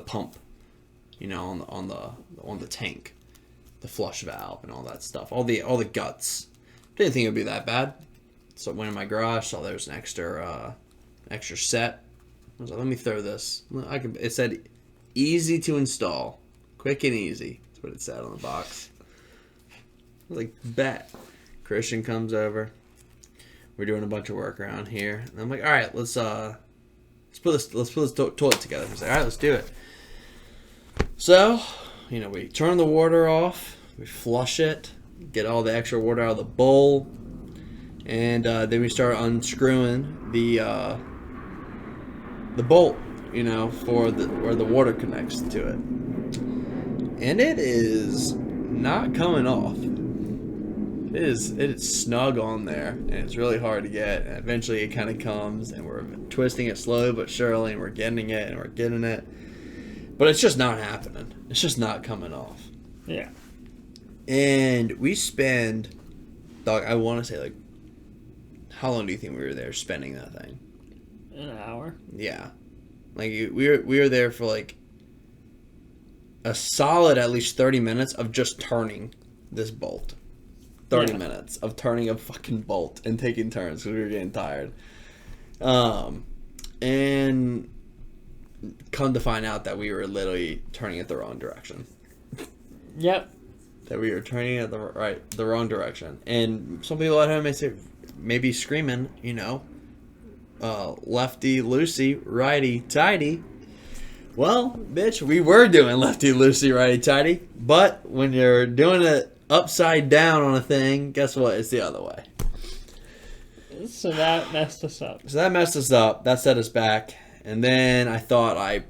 pump. You know, on the tank, the flush valve and all that stuff. All the guts. Didn't think it would be that bad. So I went in my garage, saw there was an extra set. I was like, let me throw this. It said easy to install, quick and easy. That's what it said on the box. I was like, bet. Christian comes over. We're doing a bunch of work around here, and I'm like, all right, let's put this toilet together. He's like, all right, let's do it. So, we turn the water off, we flush it, get all the extra water out of the bowl, and then we start unscrewing the bolt, for where the water connects to it. And it is not coming off. It is snug on there, and it's really hard to get. And eventually it kind of comes, and we're twisting it slowly but surely, and we're getting it. But it's just not happening. It's just not coming off. Yeah. And we spend, dog, I want to say, like, how long do you think we were there spending that thing? An hour. Yeah. Like, we were there for, like, a solid at least 30 minutes of just turning this bolt. 30 minutes of turning a fucking bolt and taking turns because we were getting tired. And come to find out that we were literally turning it the wrong direction. Yep. That we were turning it the wrong direction. And some people at home may say, maybe screaming, lefty loosey, righty tighty. Well, bitch, we were doing lefty loosey, righty tighty. But when you're doing it upside down on a thing, guess what? It's the other way. So that messed us up. That set us back. And then I thought I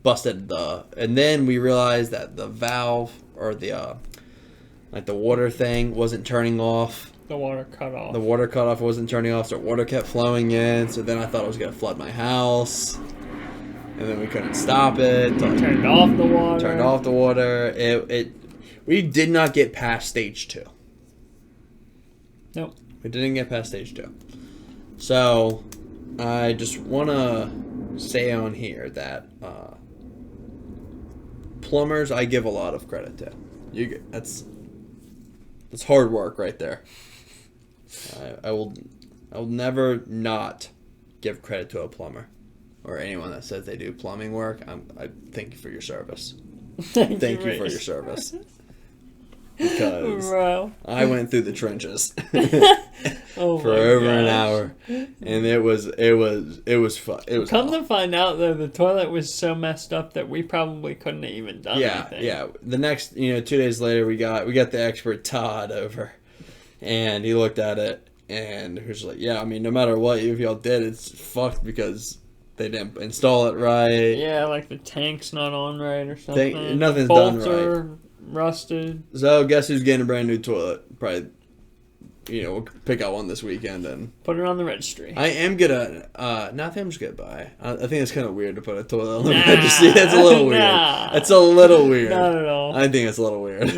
busted and then we realized that the valve or the water thing wasn't turning off. The water cut off. The water cut off wasn't turning off, so water kept flowing in. So then I thought it was going to flood my house. And then we couldn't stop it. Turned off the water. We did not get past stage 2. Nope. We didn't get past stage 2. So I just want to say on here that plumbers, I give a lot of credit to. That's hard work right there. I will never not give credit to a plumber or anyone that says they do plumbing work. I thank you for your service. Thank you for your service. Because I went through the trenches for over an hour, and it was fun. It was Come to find out though, the toilet was so messed up that we probably couldn't have even done anything. Yeah. The next, 2 days later, we got the expert Todd over, and he looked at it, and he was like, "Yeah, I mean, no matter what if y'all did, it's fucked because they didn't install it right. Yeah, like the tank's not on right or something. Nothing's Bolts done right. are rusted. So guess who's getting a brand new toilet? Probably, we'll pick out one this weekend and put it on the registry. I am gonna. I think I'm just gonna buy. I think it's kind of weird to put a toilet on the registry. That's a little weird. That's a little weird. Not at all. I think it's a little weird.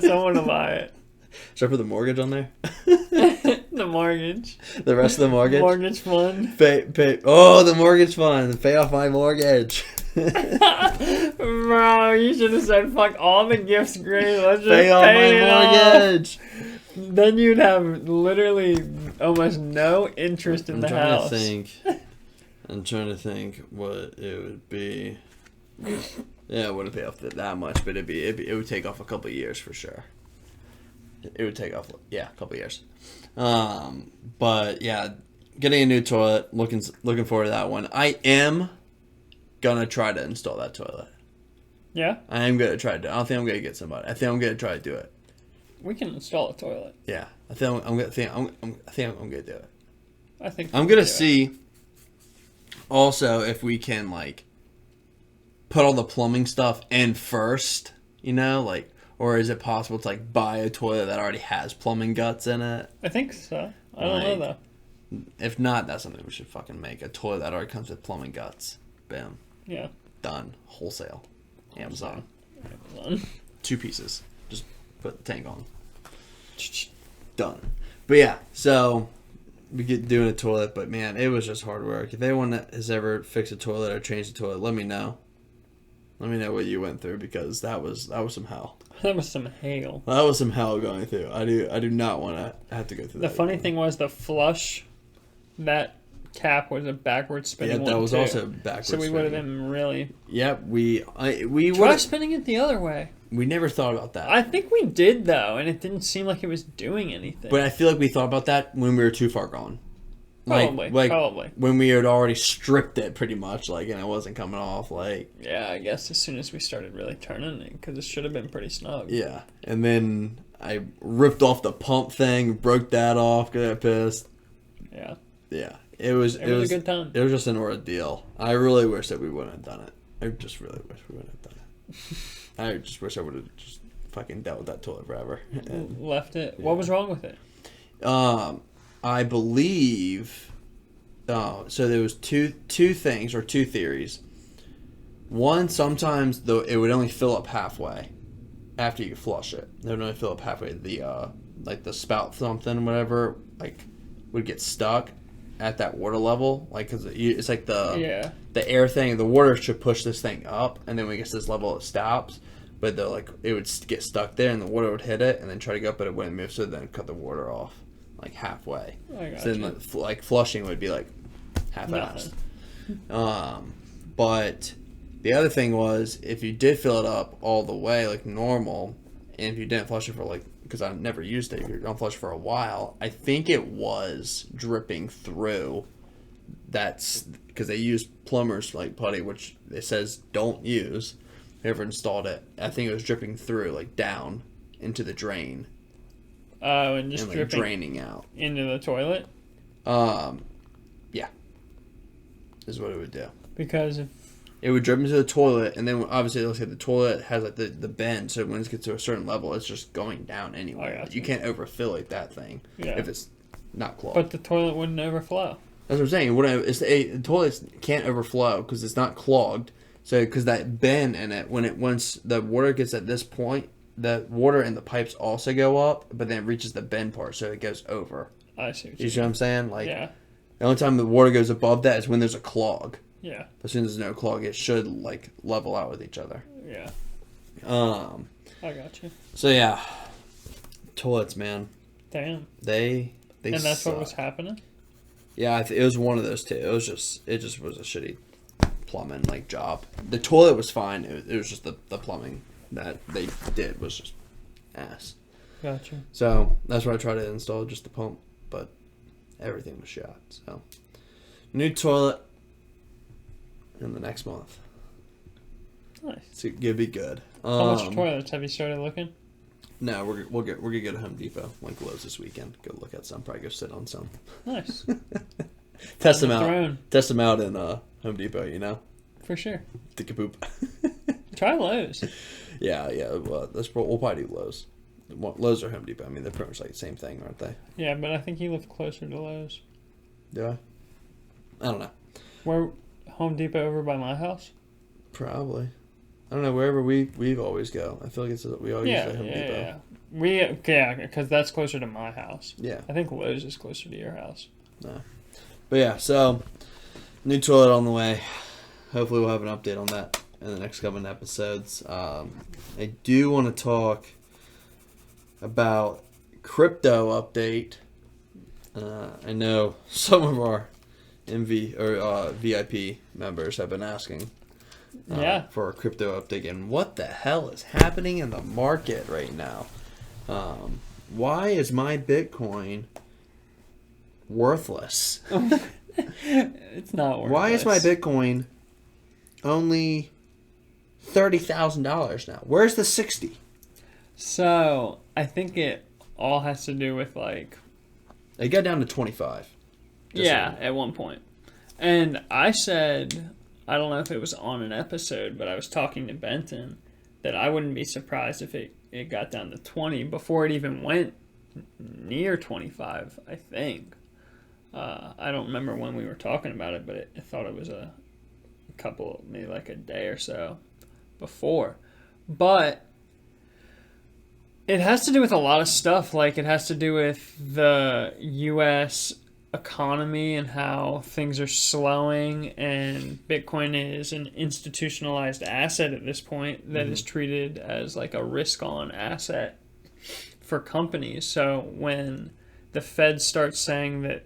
Someone will buy it. Should I put the mortgage on there? The mortgage. The rest of the mortgage. Mortgage fund. Pay. Oh, the mortgage fund. Pay off my mortgage. Bro, you should have said, fuck all the gifts, great. Let's just pay off my mortgage. Then you'd have literally almost no interest in the house. I'm trying to think what it would be. Yeah, it wouldn't pay off that much, but it would take off a couple of years for sure. It would take off, a couple of years. But yeah, getting a new toilet. Looking forward to that one. I am gonna try to install that toilet. Yeah? I am gonna try to. I don't think I'm gonna get somebody. I think I'm gonna try to do it. We can install a toilet. Yeah, I think I'm gonna do it. I think I'm gonna see also if we can like put all the plumbing stuff in first, you know, like, or is it possible to like buy a toilet that already has plumbing guts in it? I think so. I don't know though. If not, that's something we should fucking make. A toilet that already comes with plumbing guts. Boom. Yeah. Done. Wholesale. Amazon. 2 pieces. Just put the tank on. Done. But yeah, so we get doing a toilet, but man, it was just hard work. If anyone that has ever fixed a toilet or changed a toilet, let me know. Let me know what you went through, because that was some hell. That was some hail. That was some hell going through. I do not want to have to go through that. The funny thing was the flush, that cap was a backwards spinning one. Yeah, that was too. Also backwards. So we would have been really. Yep, we try spinning it the other way. We never thought about that. I think we did though, and it didn't seem like it was doing anything. But I feel like we thought about that when we were too far gone. Probably. When we had already stripped it pretty much, like, and it wasn't coming off, like. Yeah, I guess as soon as we started really turning it, because it should have been pretty snug. Yeah, and then I ripped off the pump thing, broke that off, got pissed. Yeah. Yeah, it was a good time. It was just an ordeal. I really wish that we wouldn't have done it. I just really wish we wouldn't have done it. I just wish I would have just fucking dealt with that toilet forever. And, left it. Yeah. What was wrong with it? I believe. So there was two things or two theories. One, sometimes though it would only fill up halfway after you flush it. It would only fill up halfway. The like the spout something whatever like would get stuck at that water level, like because it's like the air thing. The water should push this thing up, and then when it gets to this level, it stops. But it would get stuck there, and the water would hit it, and then try to go up, but it wouldn't move. So then cut the water off, like halfway. So then like flushing would be like half-assed. But the other thing was, if you did fill it up all the way like normal, and if you didn't flush it for like, because I never used it, if you're gonna flush for a while, I think it was dripping through. That's because they use plumber's like putty, which it says don't use. Whoever installed it, I think it was dripping through, like down into the drain. And just like, dripping draining out into the toilet. Yeah, is what it would do. Because it would drip into the toilet, and then obviously, let's say the toilet has like the bend, so when it gets to a certain level, it's just going down anyway. You can't overfill like that thing if it's not clogged. But the toilet wouldn't overflow. That's what I'm saying. The toilet can't overflow because it's not clogged. So, because that bend in it, once the water gets at this point, the water in the pipes also go up, but then it reaches the bend part, so it goes over. I see. You see what I'm saying? Like, yeah. The only time the water goes above that is when there's a clog. Yeah. As soon as there's no clog, it should like level out with each other. Yeah. I got you. So yeah, toilets, man. Damn. They. And that's suck. what was happening. Yeah, it was one of those two. It just was a shitty plumbing like job. The toilet was fine. It was just the plumbing that they did was just ass. Gotcha. So that's why I tried to install just the pump, but everything was shot. So new toilet in the next month. Nice. It's gonna be good. How much toilets have you started looking? No, we're gonna go to Home Depot, like Lowe's this weekend. Go look at some. Probably go sit on some. Nice. Test them out. Test them out in Home Depot. You know. For sure. Take a poop. Try Lowe's. Yeah. Well, we'll probably do Lowe's. Lowe's or Home Depot. I mean, they're pretty much like the same thing, aren't they? Yeah, but I think you live closer to Lowe's. Do I? I don't know. Where Home Depot over by my house? Probably. I don't know. Wherever we always go, I feel like we always say Home Depot. Yeah, because that's closer to my house. Yeah. I think Lowe's is closer to your house. No. But yeah, so new toilet on the way. Hopefully we'll have an update on that in the next couple of episodes. I do want to talk about crypto update. I know some of our VIP members have been asking for a crypto update, and what the hell is happening in the market right now? Why is my Bitcoin worthless? It's not worthless. Why is my Bitcoin only $30,000 now? Where's the 60? So I think it all has to do with like, It got down to 25. yeah, at one point. And I said, I don't know if it was on an episode, but I was talking to Benton that I wouldn't be surprised if it got down to 20 before it even went near 25, I think. I don't remember when we were talking about it, but I thought it was a couple, maybe like a day or so before. But it has to do with a lot of stuff. Like, it has to do with the U.S. economy and how things are slowing, and Bitcoin is an institutionalized asset at this point that is treated as like a risk-on asset for companies. So when the Fed starts saying that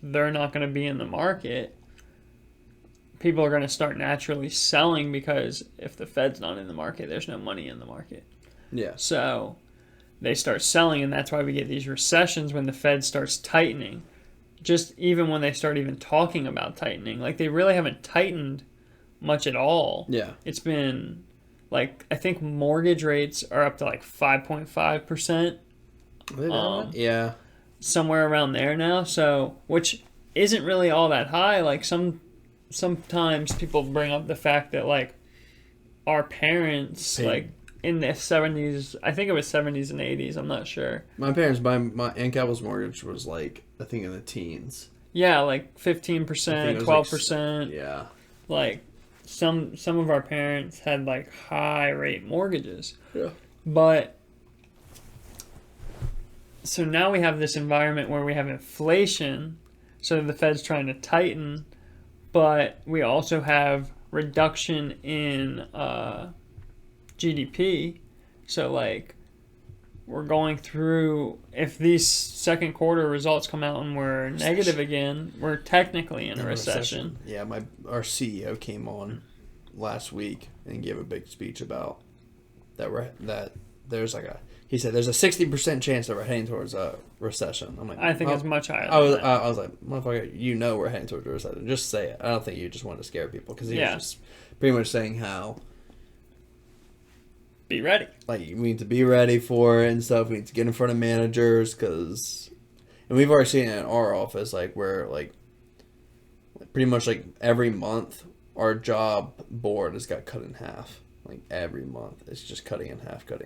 they're not going to be in the market, people are going to start naturally selling, because if the Fed's not in the market, there's no money in the market. Yeah. So they start selling, and that's why we get these recessions when the Fed starts tightening. Just even when they start even talking about tightening. Like, they really haven't tightened much at all. Yeah. It's been, like, I think mortgage rates are up to like 5.5%. Yeah. Somewhere around there now. So, which isn't really all that high. Like, sometimes people bring up the fact that, like, our parents, like, in the 70s, I think it was 70s and 80s, I'm not sure. My parents, my Aunt Cabell's mortgage was like, I think in the teens. Yeah, like 15%, 12%. Like, yeah. Like, some of our parents had like high rate mortgages. Yeah. But so now we have this environment where we have inflation, so the Fed's trying to tighten, but we also have reduction in GDP. So, like, we're going through, if these second quarter results come out and we're negative again, we're technically in a recession. Yeah, our CEO came on last week and gave a big speech about that there's like he said there's a 60% chance that we're heading towards a recession. I'm like, I think it's much higher. I was like, motherfucker, we're heading towards a recession. Just say it. I don't think you just wanted to scare people, because he was just pretty much saying how be ready. Like, we need to be ready for it and stuff. We need to get in front of managers, and we've already seen it in our office, like, where, like, pretty much, like, every month, our job board has got cut in half. Like, every month. It's just cutting in half. And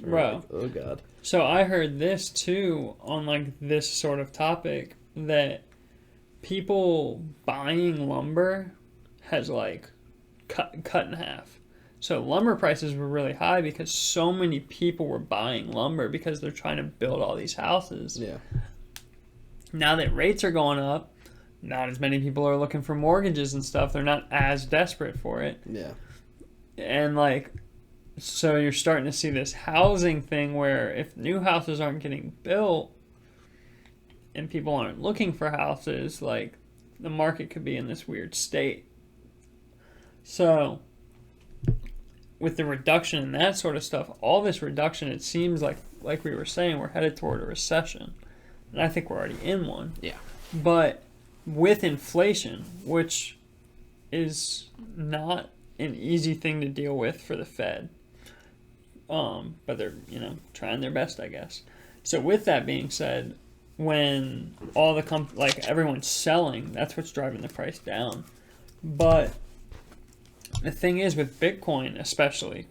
Bro. like, oh, God. So I heard this, too, on, like, this sort of topic, that people buying lumber has, like, cut in half. So lumber prices were really high because so many people were buying lumber because they're trying to build all these houses. Yeah. Now that rates are going up, not as many people are looking for mortgages and stuff. They're not as desperate for it. Yeah. And, like, so you're starting to see this housing thing where if new houses aren't getting built and people aren't looking for houses, like, the market could be in this weird state. So with the reduction and that sort of stuff, all this reduction, it seems like we were saying, we're headed toward a recession. And I think we're already in one. Yeah. But with inflation, which is not an easy thing to deal with for the Fed. But they're, trying their best, I guess. So with that being said, when all the everyone's selling, that's what's driving the price down. But the thing is, with Bitcoin especially,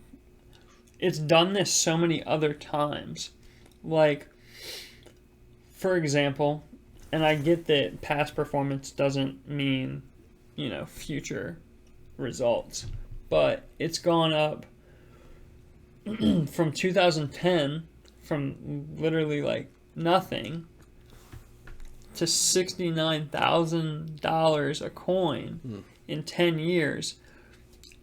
it's done this so many other times. Like, for example, and I get that past performance doesn't mean, future results, but it's gone up from 2010, from literally like nothing, to $69,000 a coin in 10 years.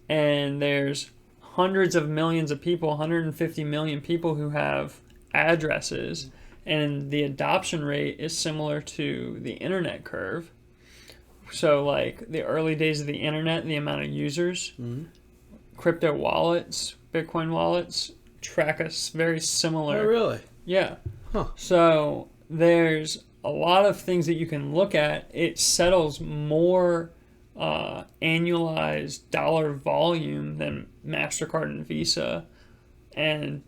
And there's hundreds of millions of people, 150 million people who have addresses, and the adoption rate is similar to the internet curve. So, like, the early days of the internet, the amount of users, crypto wallets, Bitcoin wallets, track us very similar. Oh, really? Yeah. Huh. So there's a lot of things that you can look at. It settles more annualized dollar volume than MasterCard and Visa and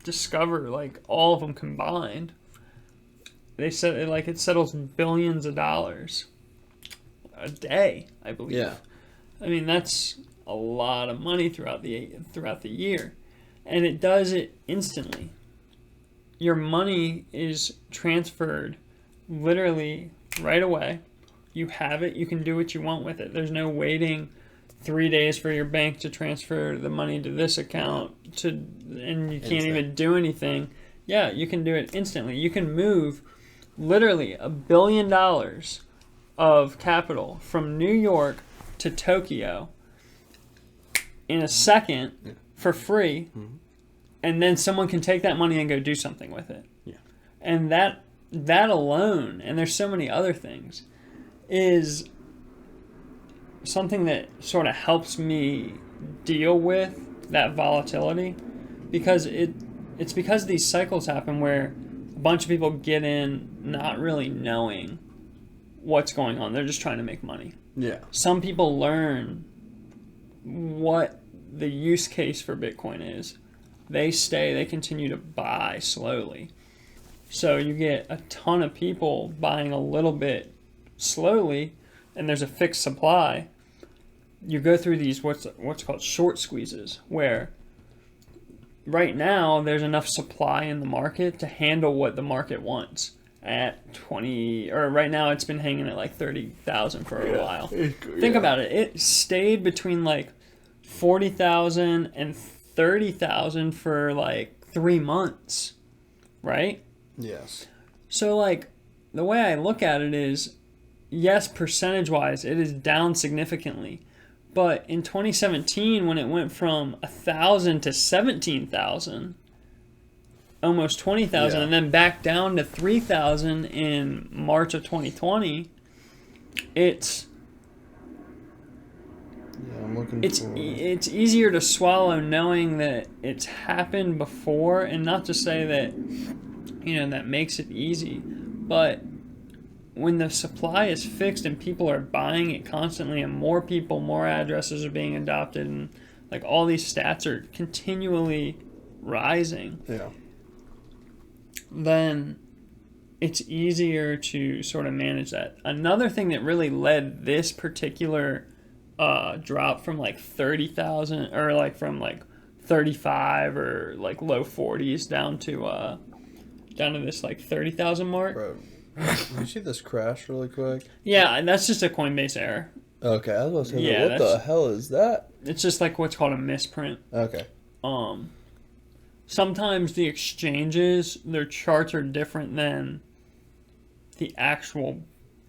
Discover, like all of them combined, they said it settles billions of dollars a day, I believe. Yeah. I mean, that's a lot of money throughout the year, and it does it instantly. Your money is transferred literally right away. You have it. You can do what you want with it. There's no waiting 3 days for your bank to transfer the money to this account and you can't even do anything. Yeah, you can do it instantly. You can move literally $1 billion of capital from New York to Tokyo in a second for free, and then someone can take that money and go do something with it. Yeah. And that alone, and there's so many other things, is something that sort of helps me deal with that volatility, because it's because these cycles happen where a bunch of people get in not really knowing what's going on. They're just trying to make money. Yeah. Some people learn what the use case for Bitcoin is. They continue to buy slowly. So you get a ton of people buying a little bit slowly, and there's a fixed supply. You go through these what's called short squeezes, where right now there's enough supply in the market to handle what the market wants at 20, or right now it's been hanging at like 30,000 for a while. Think about it. It stayed between like 40,000 and 30,000 for like 3 months, right? Yes. So like the way I look at it is, yes, percentage wise it is down significantly. But in 2017, when it went from 1,000 to 17,000, almost 20,000, and then back down to 3,000 in March of 2020, it's easier to swallow knowing that it's happened before, and not to say that that makes it easy, but when the supply is fixed and people are buying it constantly, and more addresses are being adopted, and like all these stats are continually rising, then it's easier to sort of manage that. Another thing that really led this particular drop from like 30,000, or like from like 35 or like low 40s down to this like 30,000 mark. Bro, can you see this crash really quick? Yeah, and that's just a Coinbase error. Okay, I was going to say, what the hell is that? It's just like what's called a misprint. Okay. Sometimes the exchanges, their charts are different than the actual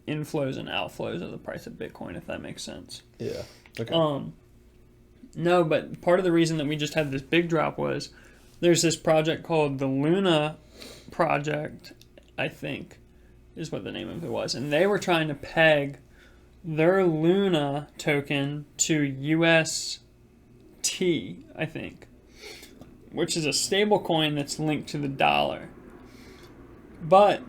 inflows and outflows of the price of Bitcoin, if that makes sense. Yeah. Okay. No, but part of the reason that we just had this big drop was there's this project called the Luna project, I think, is what the name of it was. And they were trying to peg their Luna token to UST, I think, which is a stable coin that's linked to the dollar. But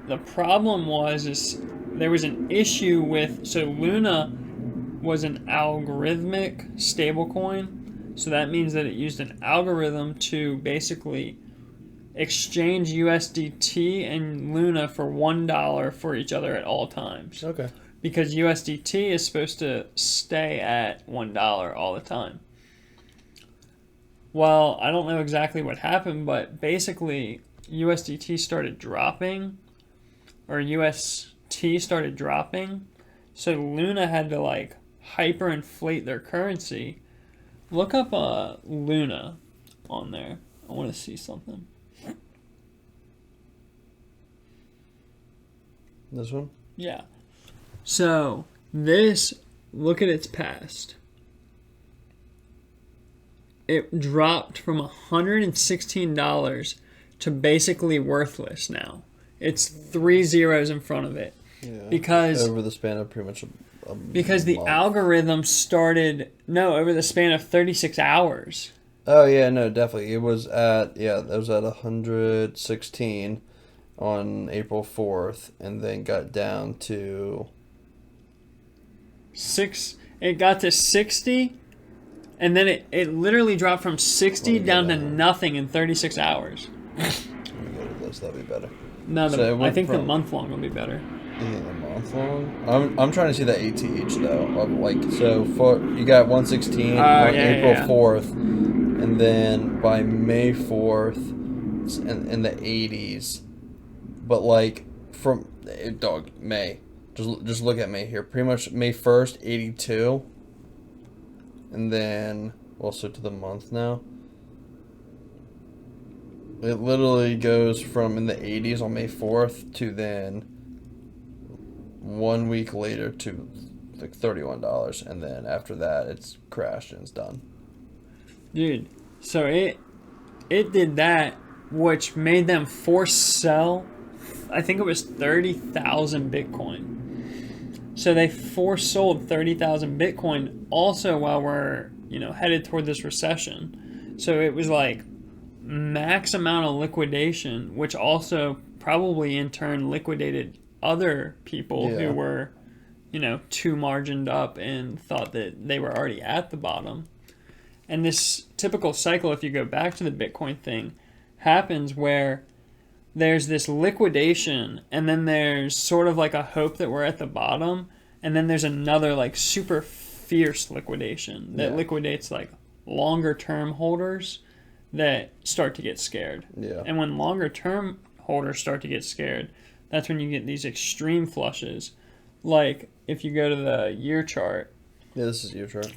the problem is there was an issue with, so Luna was an algorithmic stablecoin, so that means that it used an algorithm to basically exchange USDT and Luna for $1 for each other at all times. Okay. Because USDT is supposed to stay at $1 all the time. Well, I don't know exactly what happened, but basically USDT started dropping, or UST started dropping, so Luna had to like hyperinflate their currency. Look up Luna on there. I want to see something. This one? Yeah. So this, look at its past. It dropped from $116 to basically worthless now. It's 3 zeros in front of it. Yeah. Because over the span of pretty much because the algorithm started, over the span of 36 hours. Oh yeah, no, definitely. It was at 116 on April 4th, and then got down to it got to 60, And then it literally dropped from 60 Let me down go to down. nothing in 36 hours. Let me go to this. That'd be better. No, So it I went think the from- month long will be better. You think a month long? I'm trying to see the ATH though. Of like so for you got 116 on yeah, April yeah. 4th, and then by May 4th, it's in the 80s. But like from May, just look at May here. Pretty much May 1st, 82, and then also to the month now. It literally goes from in the 80s on May 4th to then 1 week later to like $31, and then after that it's crashed and it's done. Dude, so it did that, which made them force sell, I think it was 30,000 Bitcoin. So they force sold 30,000 Bitcoin also while we're, headed toward this recession. So it was like max amount of liquidation, which also probably in turn liquidated other people who were, too margined up and thought that they were already at the bottom. And this typical cycle, if you go back to the Bitcoin thing, happens where there's this liquidation, and then there's sort of like a hope that we're at the bottom, and then there's another like super fierce liquidation that liquidates like longer term holders that start to get scared. Yeah. And when longer term holders start to get scared, that's when you get these extreme flushes. Like if you go to the year chart. Yeah, this is your chart.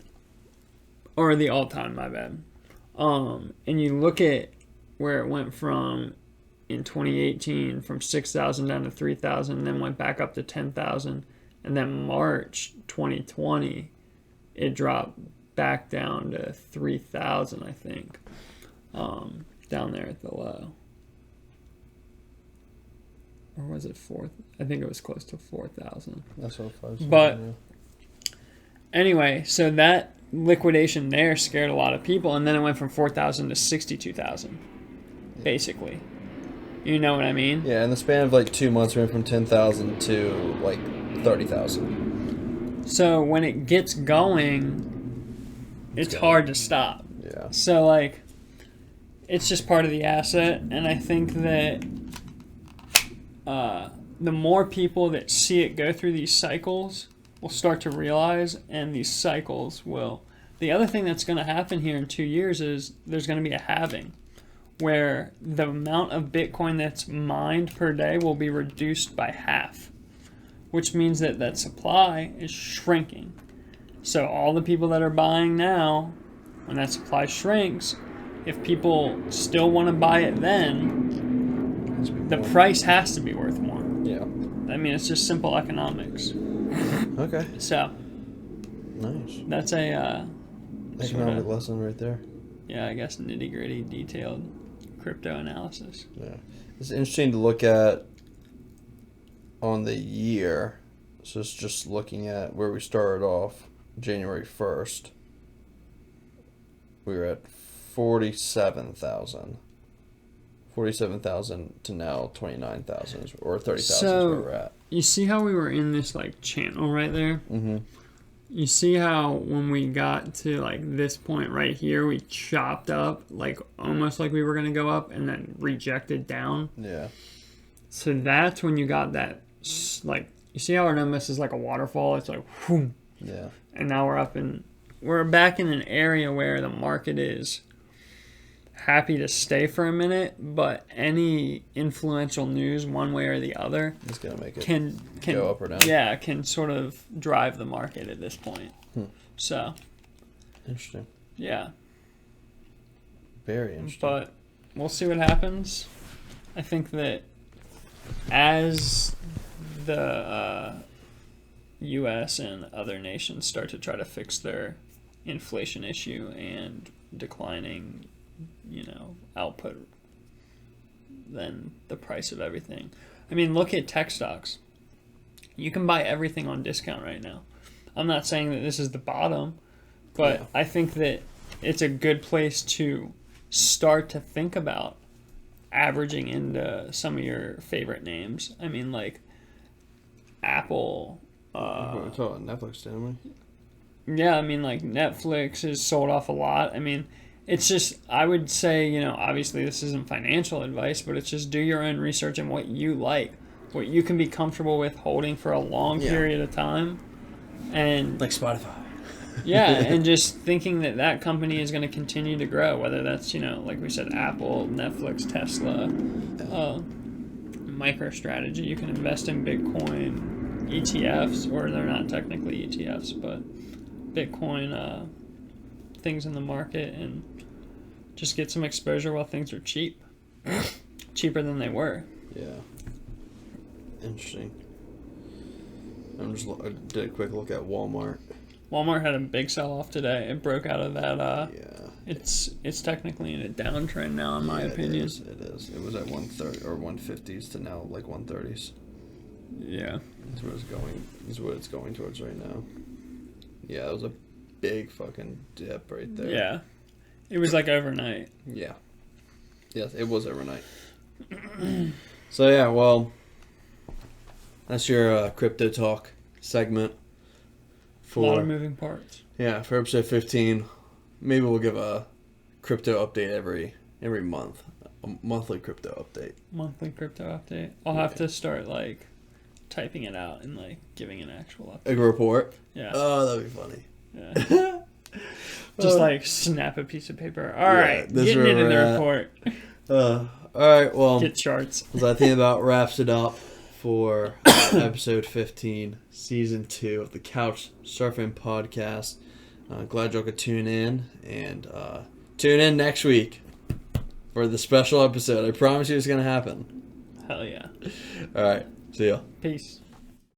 Or the all-time, my bad. And you look at where it went from in 2018 from 6,000 down to 3,000, and then went back up to 10,000, and then March 2020 it dropped back down to 3,000, I think, down there at the low. Or was it 4? I think it was close to 4,000. That's what I was But anyway, so that liquidation there scared a lot of people, and then it went from 4,000 to 62,000, basically. You know what I mean? Yeah, in the span of like 2 months, we went from 10,000 to like 30,000. So when it gets going, it's hard to stop. Yeah. So like, it's just part of the asset, and I think that the more people that see it go through these cycles will start to realize, and these cycles will. The other thing that's going to happen here in 2 years is there's going to be a halving, where the amount of Bitcoin that's mined per day will be reduced by half, which means that supply is shrinking. So all the people that are buying now, when that supply shrinks, if people still want to buy it then, the price has to be worth more. Yeah. I mean, it's just simple economics. Okay. So, Nice. that's a Economic lesson right there. yeah, I guess nitty-gritty, detailed crypto analysis. Yeah. It's interesting to look at on the year. So it's just looking at where we started off, January 1st. We were at 47,000. 47,000 to now 29,000 or 30,000 is where we're at. You see how we were in this like channel right there? Mm-hmm. You see how when we got to like this point right here, we chopped up like almost like we were going to go up and then rejected down? Yeah. So that's when you got that, like, you see how our numbers is like a waterfall? It's like, whoom. Yeah. And now we're back in an area where the market is happy to stay for a minute, but any influential news one way or the other It's going to make it can go up or down. Yeah, can sort of drive the market at this point. So, Interesting. yeah. Very interesting. But we'll see what happens. I think that as the U.S. and other nations start to try to fix their inflation issue and declining, output, then the price of everything. I mean, look at tech stocks. You can buy everything on discount right now. I'm not saying that this is the bottom, but Yeah. I think that it's a good place to start to think about averaging into some of your favorite names. I mean, like Apple. We're talking Netflix, didn't we? Yeah, I mean, like, Netflix is sold off a lot. I mean, it's just, I would say, obviously this isn't financial advice, but it's just do your own research and what you like, what you can be comfortable with holding for a long period of time. And Like Spotify. yeah, and just thinking that that company is going to continue to grow, whether that's, like we said, Apple, Netflix, Tesla, MicroStrategy. You can invest in Bitcoin ETFs, or they're not technically ETFs, but Bitcoin things in the market, and just get some exposure while things are cheap. Cheaper than they were. Yeah. Interesting. I did a quick look at Walmart. Walmart had a big sell-off today. It broke out of that. Yeah. It's technically in a downtrend now, in my opinion. It is. It was at 130 or 150s to now like 130s. Yeah. That's where it's going. Is what it's going towards right now. Yeah, it was a big fucking dip right there. Yeah. It was like overnight. Yeah. Yes, it was overnight. So yeah, well, that's your crypto talk segment. A lot of moving parts. Yeah, for episode 15, maybe we'll give a crypto update every month, a monthly crypto update. Monthly crypto update. I'll have to start like typing it out and like giving an actual update. A report. Yeah. Oh, that'd be funny. Yeah. Just like snap a piece of paper. All right, getting it in the report. All right, well, Get charts. I think about wraps it up for episode 15, season 2 of the Couch Surfing Podcast. Glad y'all could tune in, and tune in next week for the special episode. I promise you it's going to happen. Hell yeah. All right, see ya. Peace.